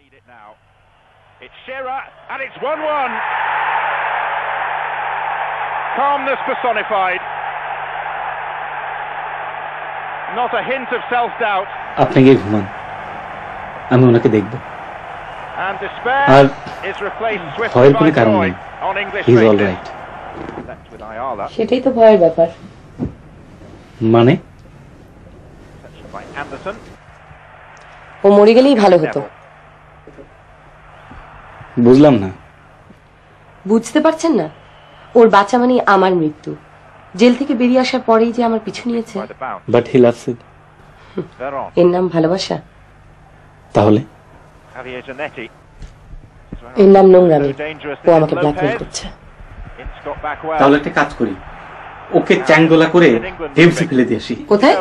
Need it now. It's Shearer, and it's 1-1. Calmness personified. Not a hint of self-doubt. আপনি গিয়ে ঘুমান, আমি ওনাকে দেখব। And despair is replaced swiftly ভয়ের by কোনো কারণ joy নেই। on English he is all faces. Right. Left with Ayala. সেটাই তো ভয়ের ব্যাপার। মানে? Touched by Anderson. ও মরে গেলেই ভালো হতো। বুঝলাম না। বুঝতে পারছেন না? ওর বাচ্চা মানে আমার মৃত্যু। জেল থেকে বেরিয়ে আসার পরেই যে আমার পিছু নিয়েছে। By the bounce. But he loves it. Veron. এর নাম ভালোবাসা? তাহলে Javier Zanetti. এর নাম নোংরামি। So dangerous ও that আমাকে ব্ল্যাকমেল Lopez. করছে। Ince got back well. তাহলে একটা কাজ করি, ওকে চ্যাংদোলা করে টেমসে ফেলে দিয়ে আসি। কোথায়?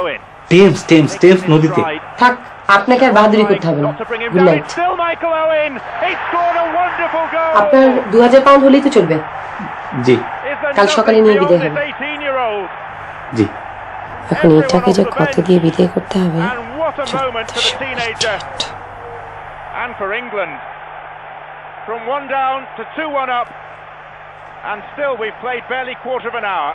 টেমস টেমস টেমস নদীতে। থাক, আপনাকে আর বাহাদুরি করতে হবে না। Not to bring him good down. Night. It's still Michael Owen. He scored a wonderful goal. আপনার 2000 পাউন্ড হলেই তো চলবে। জি Is there কাল সকালে nothing নিয়ে beyond বিদায় this হবেন। 18-year-old? জি। এখন এটাকে যে কত দিয়ে বিদায় করতে হবে। And what a moment for the teenager. And for England. From 1 down to 2-1 up. And still we've played barely quarter of an hour.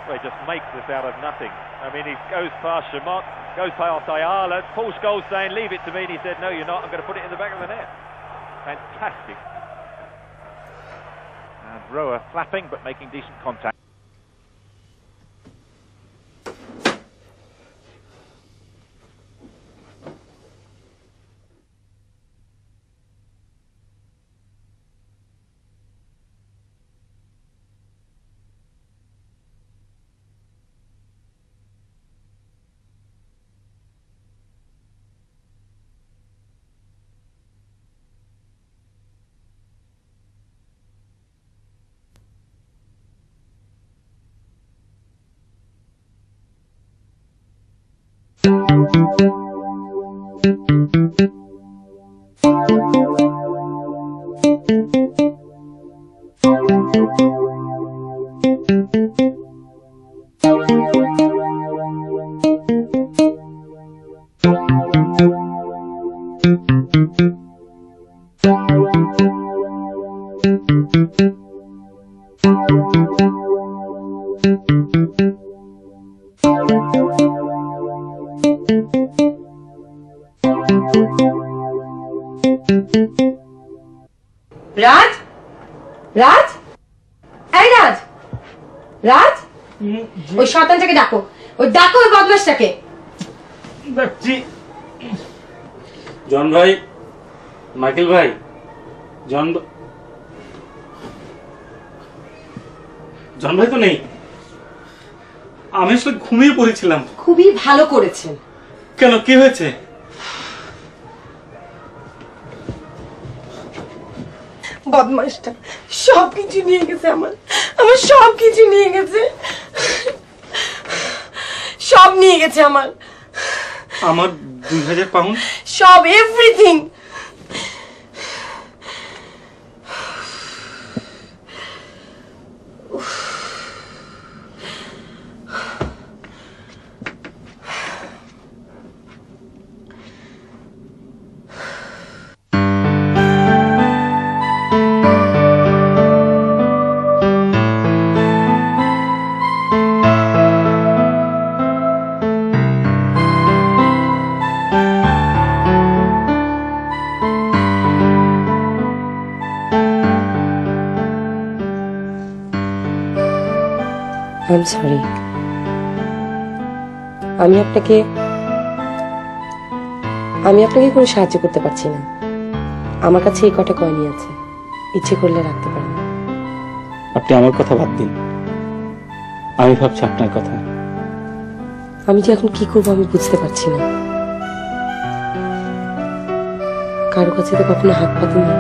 Well, he just makes this out of nothing. I mean, he goes past Shamot, goes past Ayala. Paul Scholes saying, leave it to me, and he said, no, you're not. I'm going to put it in the back of the net. Fantastic. And Roa flapping, but making decent contact. Raj Raj এই রাজ রাজ ওই শয়তানটাকে ডাকো, ওই ডাকো ওই বদমাশটাকে। জন ভাই, Michael ভাই, জন ভাই তো নেই। আমি আসলে ঘুমিয়ে পড়েছিলাম। খুবই ভালো করেছেন। কেন, কি হয়েছে? বদমাশটা সবকিছু নিয়ে গেছে, আমার সবকিছু নিয়ে গেছে, সব নিয়ে গেছে আমার 2000 পাউন্ড, সব, এভরিথিং। I'm sorry. আমি আপনাকে কোনো সাহায্য করতে পারছি না। আমার কাছে এই কটা কয়েনই আছে, ইচ্ছে করলে রাখতে পারেন। আপনি আমার কথা বাদ দিন, আমি ভাবছি আপনার কথা। আমি যে এখন কি করবো আমি বুঝতে পারছি না। কারো কাছে তো কখনো হাত পাতিনি।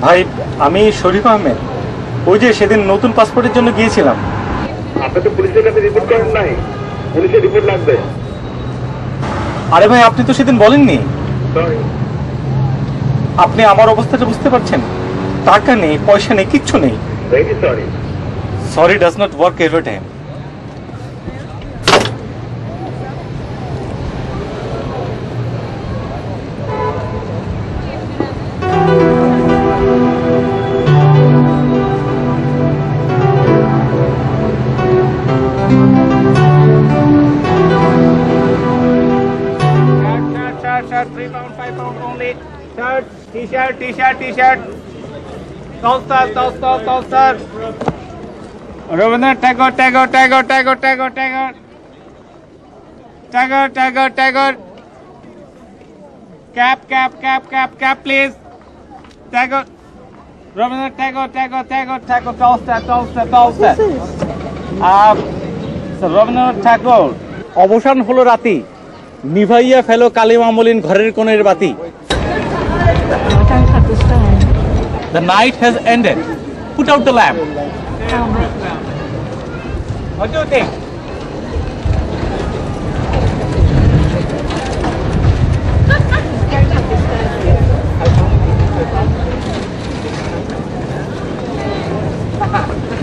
ভাই, আমি শরীফ আহমেদ, ওই যে সেদিন নতুন পাসপোর্টের জন্য গিয়েছিলাম। আপনি তো পুলিশের কাছে রিপোর্ট করেন নাই, পুলিশের রিপোর্ট লাগবে। আরে ভাই, আপনি তো সেদিন বলেননি। আপনি আমার অবস্থাটা বুঝতে পারছেন? টাকা নেই, পয়সা নেই, কিচ্ছু নেই। Very sorry. Sorry does not work every time. £3, £5 only. Third, he T-shirt. Toaster. Rabindranath Tagore. Cap, please. Tagore. Rabindranath Tagore. Toaster. Rabindranath Thakur, অবসান হলো রাতি, নিভাইয়া ফেলো কালিমা মলিন ঘরের কোণের বাতি। The night has ended. Put out the lamp. What do you think?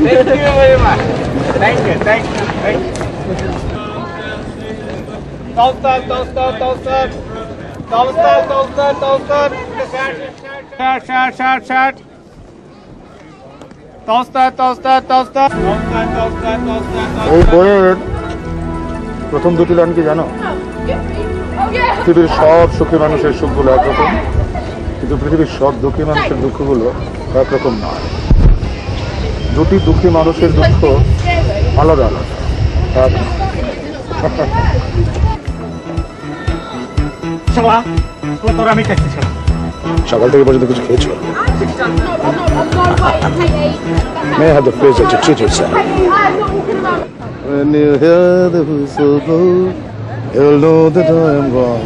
Thank you very much. Thank you. Toaster. Shirt. Toaster. এই বইয়ের প্রথম দুটি লাইন কি জানো? পৃথিবীর সব সুখী মানুষের সুখগুলো একরকম, কিন্তু পৃথিবীর সব দুঃখী মানুষের দুঃখগুলো একরকম নয়। দুটি দুঃখী মানুষের দুঃখ আলাদা আলাদা। সকাল থেকে পর্যন্ত কিছু খেয়েছো? May I have the pleasure to treat yourself? When you hear the whistle blow, you'll know that I am gone.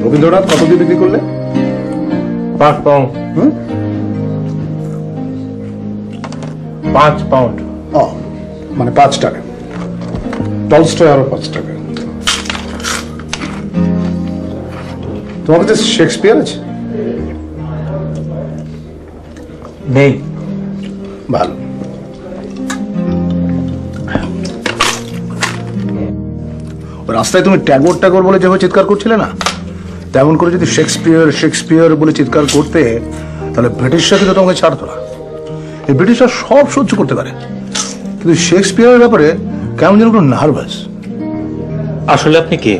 Rabindranath কত দিয়ে বিক্রি করলে? 5 পাউন্ড। 5 পাউন্ড। মানে 5 টাকা। টলস্টয় আরো 5 টাকা। তোমার কাছে শেক্সপিয়ার আছে? নেই। ভালো। রাস্তায় তুমি ট্যাগর বলে যেভাবে চিৎকার করছিলে না, তেমন করে যদি শেক্সপিয়ার বলে চিৎকার করতে, তাহলে ব্রিটিশরা কিন্তু তোমাকে ছাড়তো না। এই ব্রিটিশরা সব সহ্য করতে পারে, কিন্তু শেক্সপিয়ারের ব্যাপারে কেমন যেন একটু নার্ভাস। আসলে আপনি কি?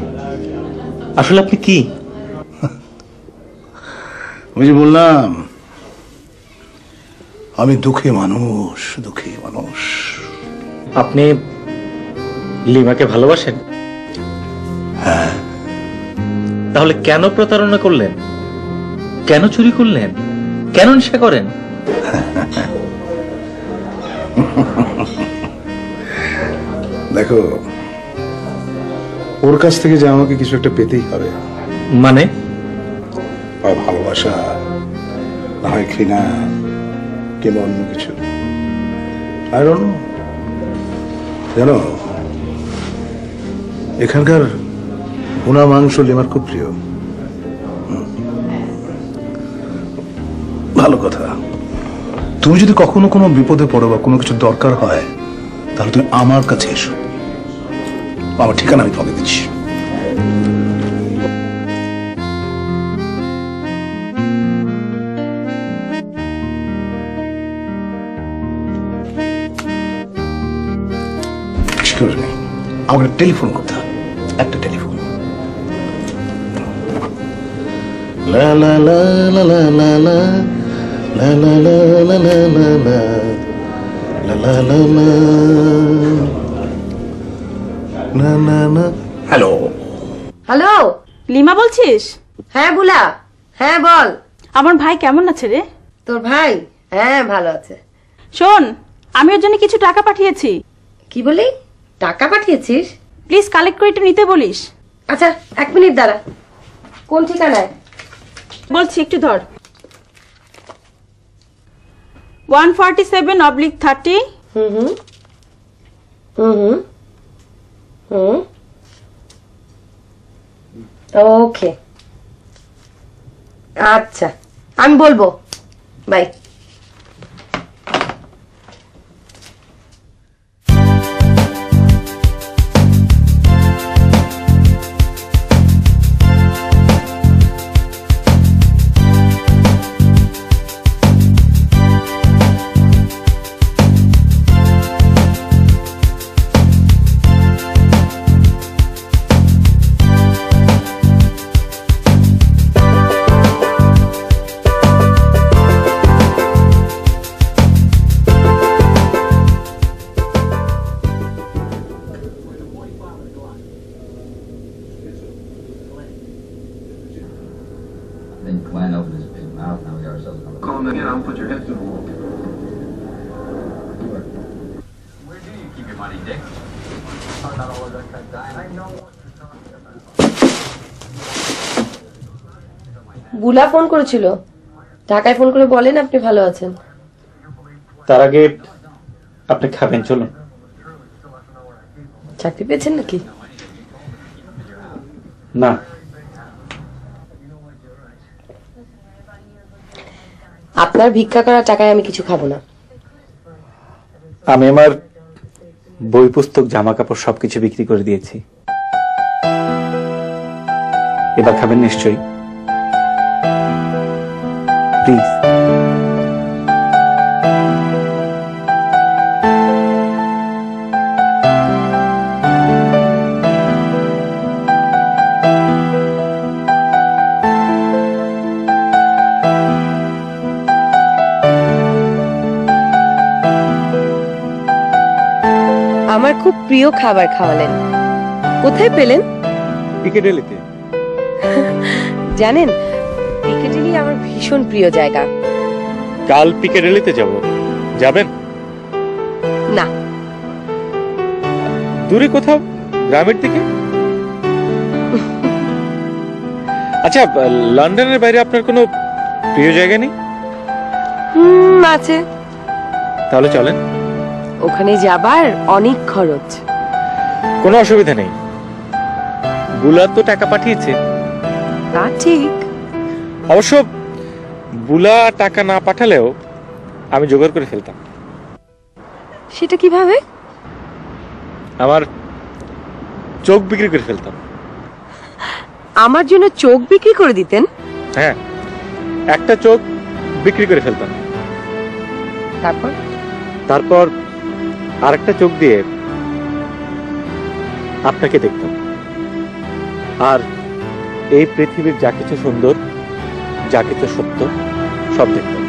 আমি যে বললাম, আমি দুঃখী মানুষ। আপনি লিমাকে ভালোবাসেন? হ্যাঁ। তাহলে কেন প্রতারণা করলেন? কেন চুরি করলেন? কেন নেশা করেন? দেখো, ওর কাছ থেকে যে আমাকে কিছু একটা পেতেই হবে। মানে? হয় ভালোবাসা, না হয় ঘৃণা, কিংবা অন্য কিছু। I don't know. জানো, এখানকার ভুনা মাংস লিমার খুব প্রিয়। ভালো কথা, তুমি যদি কখনো কোনো বিপদে পড়ো বা কোনো কিছু দরকার হয়, তাহলে তুমি আমার কাছে এসো। আমার ঠিকানা আমি তোমাকে দিচ্ছি। আমাকে টেলিফোন করতে হবে, একটা টেলিফোন। লা লা লা লা লা লা লা লা লা লা লা লা লা লা লা লা লা না না না। হ্যালো। লিমা বলছিস? হ্যাঁ বুলা, হ্যাঁ বল। আমার ভাই কেমন আছে রে? তোর ভাই? হ্যাঁ ভালো আছে। শোন, আমি ওর জন্য কিছু টাকা পাঠিয়েছি। কি বলি? টাকা পাঠিয়েছিস? প্লিজ কালেক্ট করে একটু নিতে বলিস। আচ্ছা 1 মিনিট দাঁড়া। কোন ঠিকানায়? বলছি, একটু ধর। 147/30। ওকে, আচ্ছা আমি বলবো। বাই। বুলা ফোন করেছিল, ঢাকায় ফোন করে বলেন আপনি ভালো আছেন। তার আগে আপনি খাবেন, চলুন। চাকরি পেয়েছেন নাকি? না, আপনার ভিক্ষা করা টাকায় আমি কিছু খাবো না। আমি আমার বই পুস্তক জামা কাপড় সবকিছু বিক্রি করে দিয়েছি। এবার খাবেন নিশ্চয়ই, প্লিজ। আমার খুব প্রিয় খাবার খাওয়ালেন। কোথায় পেলেন? পিকেডেলিতে। জানেন, পিকেডেলি আমার ভীষণ প্রিয় জায়গা। কাল পিকেডেলিতে যাব, যাবেন? না, দূরে কোথাও, গ্রামের দিকে। আচ্ছা, লন্ডনের বাইরে আপনার কোনো প্রিয় জায়গা নেই? আছে। তাহলে চলেন। ওখানে যাবার অনেক খরচ। কোনো অসুবিধা নেই, বুলা তো টাকা পাঠিয়েছে। তা ঠিক। অবশ্য বুলা টাকা না পাঠালেও আমি জোগাড় করে ফেলতাম। সেটা কিভাবে? আমার চোখ বিক্রি করে ফেলতাম। আমার জন্য চোখ বিক্রি করে দিতেন? হ্যাঁ, একটা চোখ বিক্রি করে ফেলতাম। তারপর আরেকটা চোখ দিয়ে আপনাকে দেখতাম, আর এই পৃথিবীর যা কিছু সুন্দর, যা কিছু সত্য, সব দেখতাম।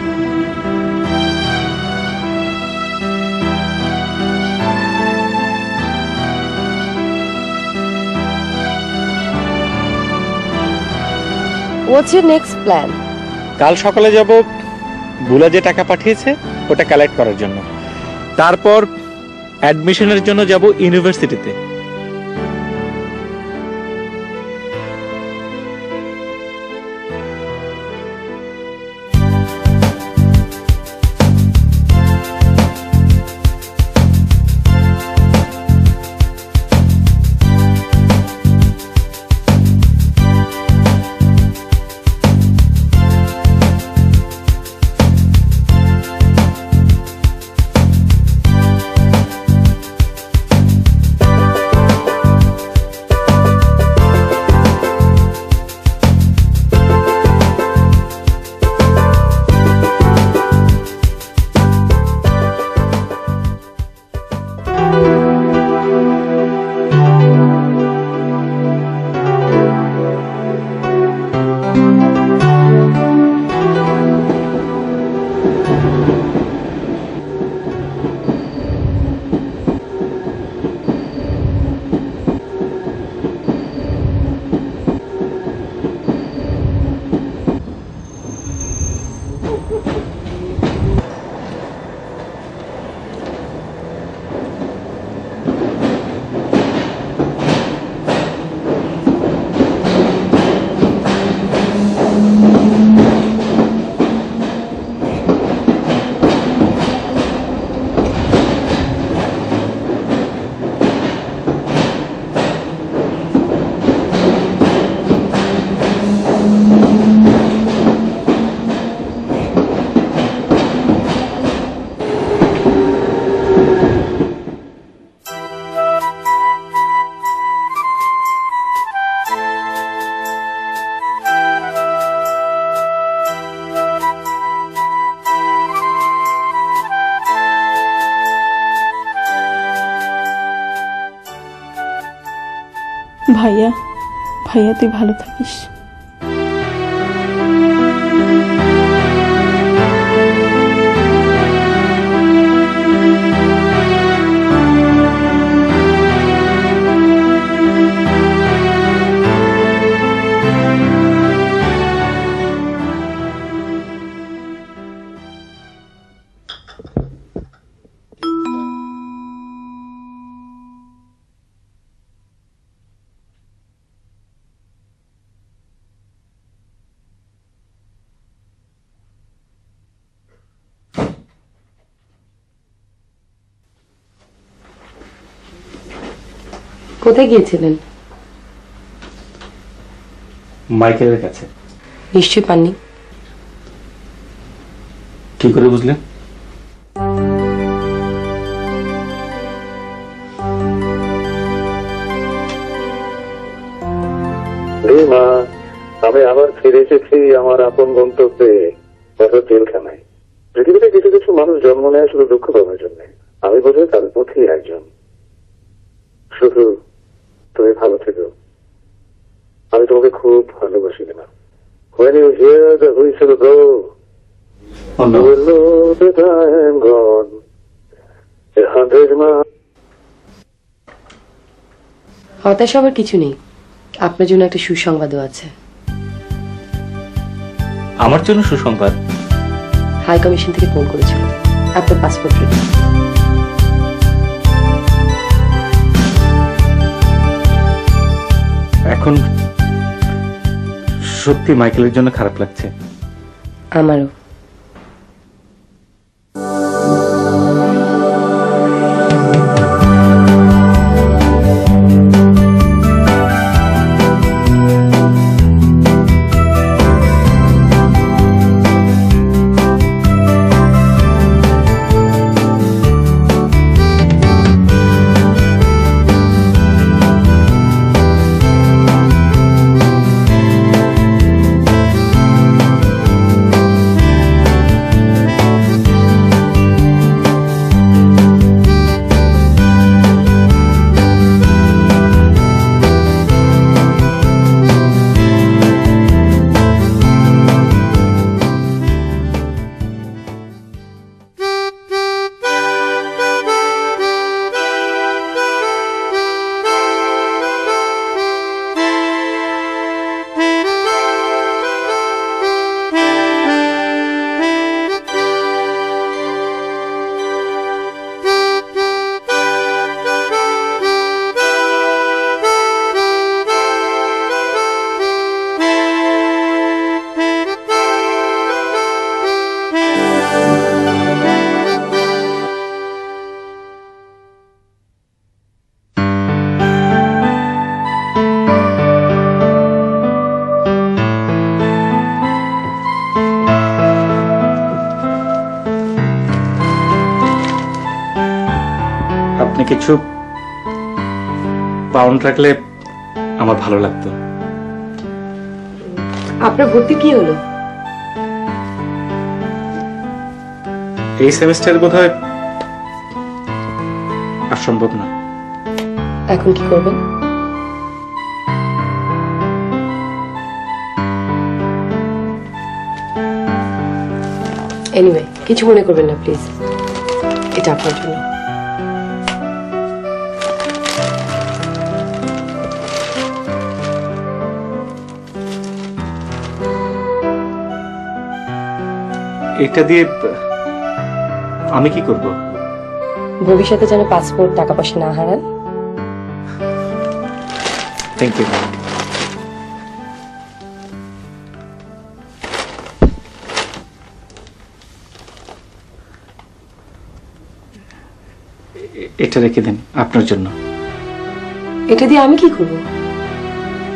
What's your next plan? কাল সকালে যাব বুলা যে টাকা পাঠিয়েছে ওটা কালেক্ট করার জন্য। তারপর অ্যাডমিশনের জন্য যাব ইউনিভার্সিটিতে। ভাইয়া, ভাইয়া তুই ভালো থাকিস। কোথায় গিয়েছিলেন? মাইকেলের কাছে। নিশ্চয়ই পাননি। কি করে বুঝলেন? লিমা, আমি আবার ফিরে এসেছি আমার আপন গন্তব্যে, জেলখানায়। পৃথিবীতে কিছু কিছু মানুষ জন্ম নেয় শুধু দুঃখ পাওয়ার জন্য। আমি বোধহয় তার মধ্যেই একজন। শুধু তুমি ভালো থেকো। আমি তোমাকে খুব ভালোবাসি lima. When you hear the whistle blow, you will know that I am gone. 100 miles. হতাশ হবার কিছু নেই, আপনার জন্য একটা সুসংবাদও আছে। আমার জন্য সুসংবাদ? হাই কমিশন থেকে ফোন করেছিল, আপনার পাসপোর্ট রেডি। এখন সত্যি মাইকেলের জন্য খারাপ লাগছে। আমারও। আপনি কিছু পাউন্ড রাখলে আমার ভালো লাগতো। আপনার ভর্তি কি হলো? এই সেমিস্টার বোধহয় আর সম্ভব না। এখন কি করবেন? এনিওয়ে, কিছু মনে করবেন না প্লিজ, এটা আপনার জন্য। এটা দিয়ে আমি কি করব? ভবিষ্যতে যেন পাসপোর্ট, টাকা পয়সা না হারান। Thank you. এটা রেখে দেন আপনার জন্য। এটা দিয়ে আমি কি করব?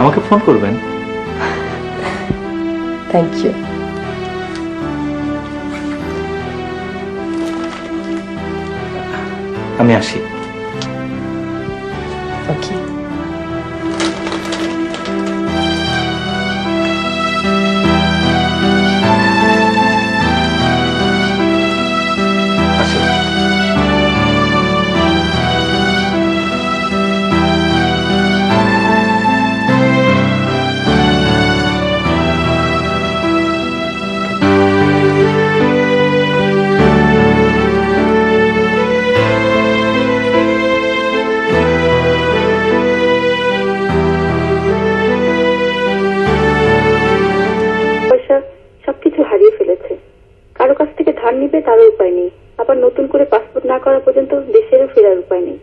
আমাকে ফোন করবেন। Thank you. আমি আসি। ওকে। নিবে তারও উপায় নেই, আবার নতুন করে পাসপোর্ট না করা পর্যন্ত দেশেরও ফেরার উপায় নেই।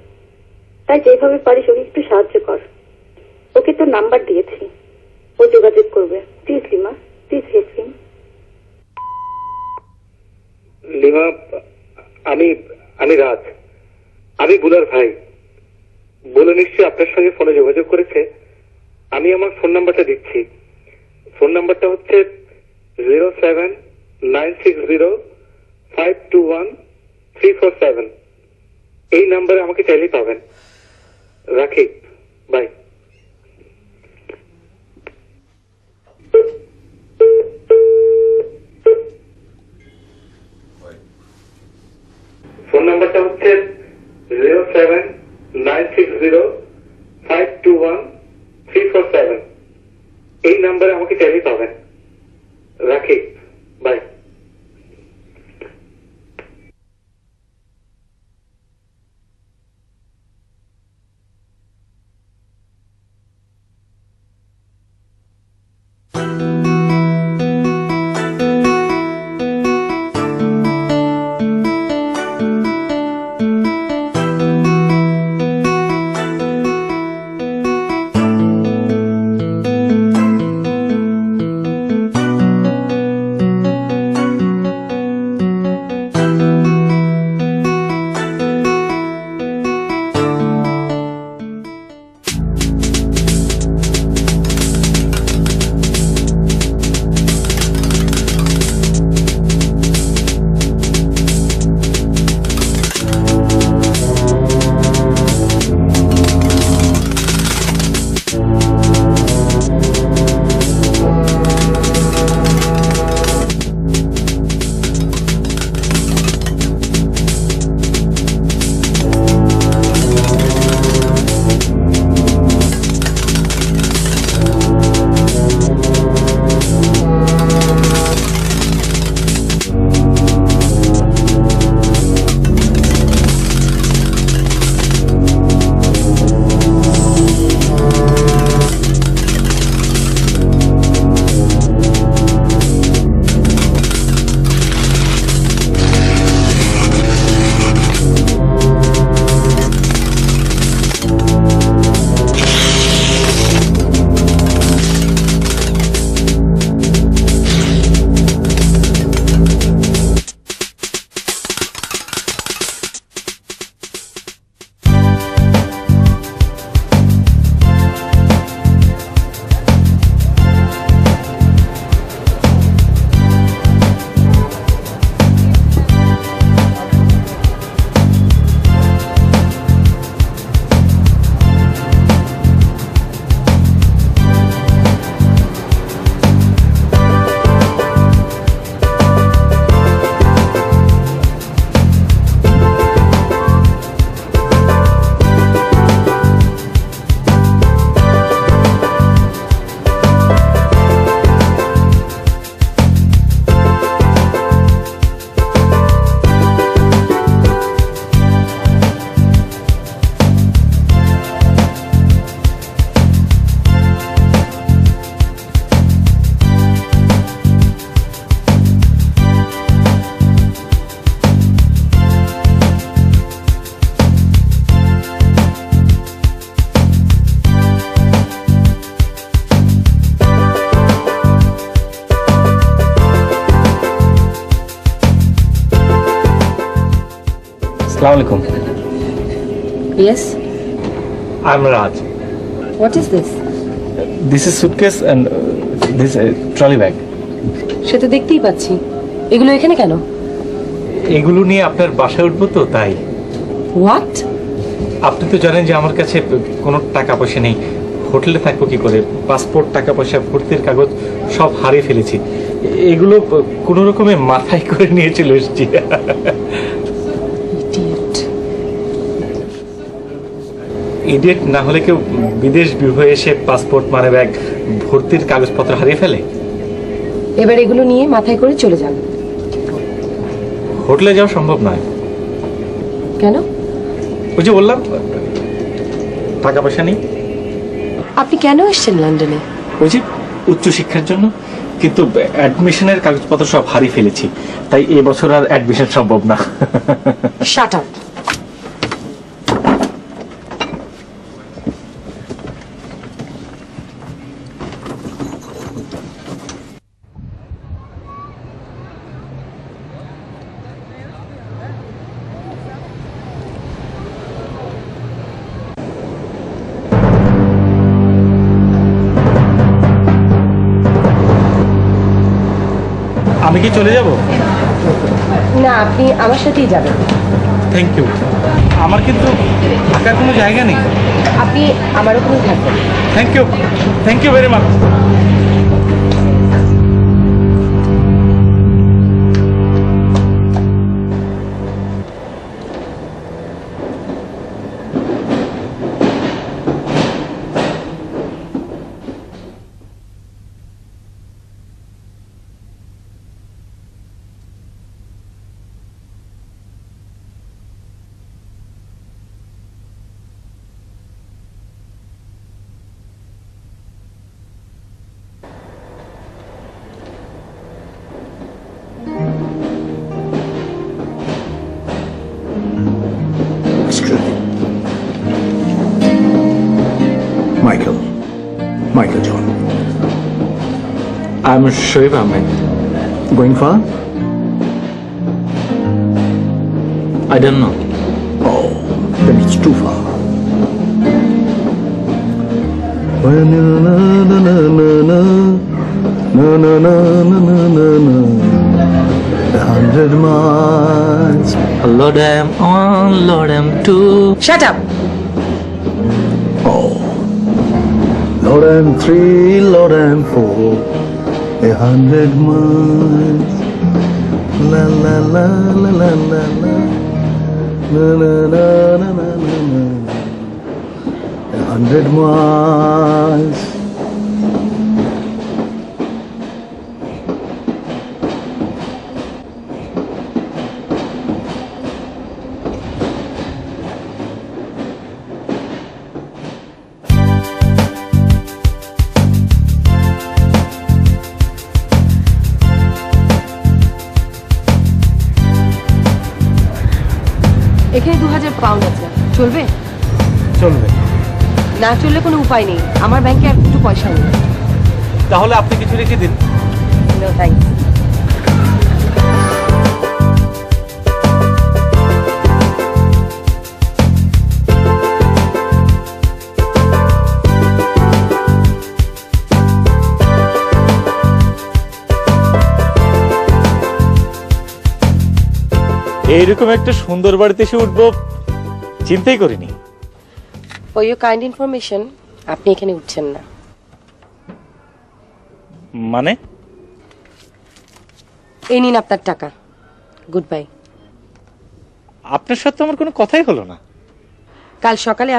তাই যেভাবে পারিস ওকে একটু সাহায্য কর। ওকে তোর নাম্বার দিয়েছি, ও যোগাযোগ করবে। Please lima, please help him. Lima, আমি রাজ, আমি বুলার ভাই। বলে নিশ্চয়ই আপনার সঙ্গে ফোনে যোগাযোগ করেছে। আমি আমার ফোন নাম্বারটা দিচ্ছি। ফোন নাম্বারটা হচ্ছে 07960521347। এই নাম্বারে আমাকে চাইলেই পাবেন। রাখি, বাই। ফোন নাম্বারটা হচ্ছে 07960521347। এই নাম্বারে আমাকে চাইলেই পাবেন। রাখি, by. Assalamualaikum. Yes? I'm Raj. What is this? This is suitcase and this trolley bag. সে তো দেখতেই পাচ্ছি। এগুলো এখানে কেন? এগুলো নিয়ে আপনার বাসায় উঠবো তো তাই। What? আপনি তো জানেন যে আমার কাছে কোনো টাকা পয়সা নেই। হোটেলে থাকবো কি করে? পাসপোর্ট, টাকা পয়সা, ভর্তির কাগজ সব হারিয়ে ফেলেছি। এগুলো কোনো রকমে মাথায় করে নিয়ে চলে এসেছি। ইডিয়েট না হলে কেউ বিদেশ বিভয়ে এসে পাসপোর্ট, মানি ব্যাগ, ভর্তির কাগজপত্র হারিয়ে ফেলে? এবার এগুলো নিয়ে মাথায় করে চলে যান। হোটেলে যাওয়া সম্ভব নয়। কেন? ওই যে বললাম টাকা পয়সা নেই। আপনি কেন এসেছেন লন্ডনে? ওই যে উচ্চশিক্ষার জন্য, কিন্তু অ্যাডমিশনের কাগজপত্র সব হারিয়ে ফেলেছি, তাই এবছর আর অ্যাডমিশন সম্ভব না। Shut up. আমি কি চলে যাব? না, আপনি আমার সাথেই যাবেন। Thank you. আমার কিন্তু থাকার কোনো জায়গা নেই। আপনি আমার ওখানেই থাকবেন। Thank you very much. Michael John. I'm Shoaib Ahmed. Going far? I don't know. Oh, then it's too far. Na na na na na na na na na na na na 100 miles. Lord, I'm on, Lord, I'm two. Shut up! Oh, Lord, I'm 3, Lord, I'm 4. 100 miles. La la la la la la la. Na na na na na na na. 100 miles. এখানে 2000 pound আছে, চলবে? চলবে। না চললে কোনো উপায় নেই, আমার ব্যাংকে আর একটু পয়সা নেই। তাহলে আপনি কিছু রেখে দিন। No thanks. এইরকম একটা সুন্দর বাড়িতে এসে উঠবো চিন্তাই করিনি। ফর ইউর কাইন্ড ইনফরমেশন, আপনি এখানে উঠছেন না। মানে? এই নিন আপনার টাকা, গুড বাই। আপনার সাথে আমার কোনো কথাই হলো না। কাল সকালে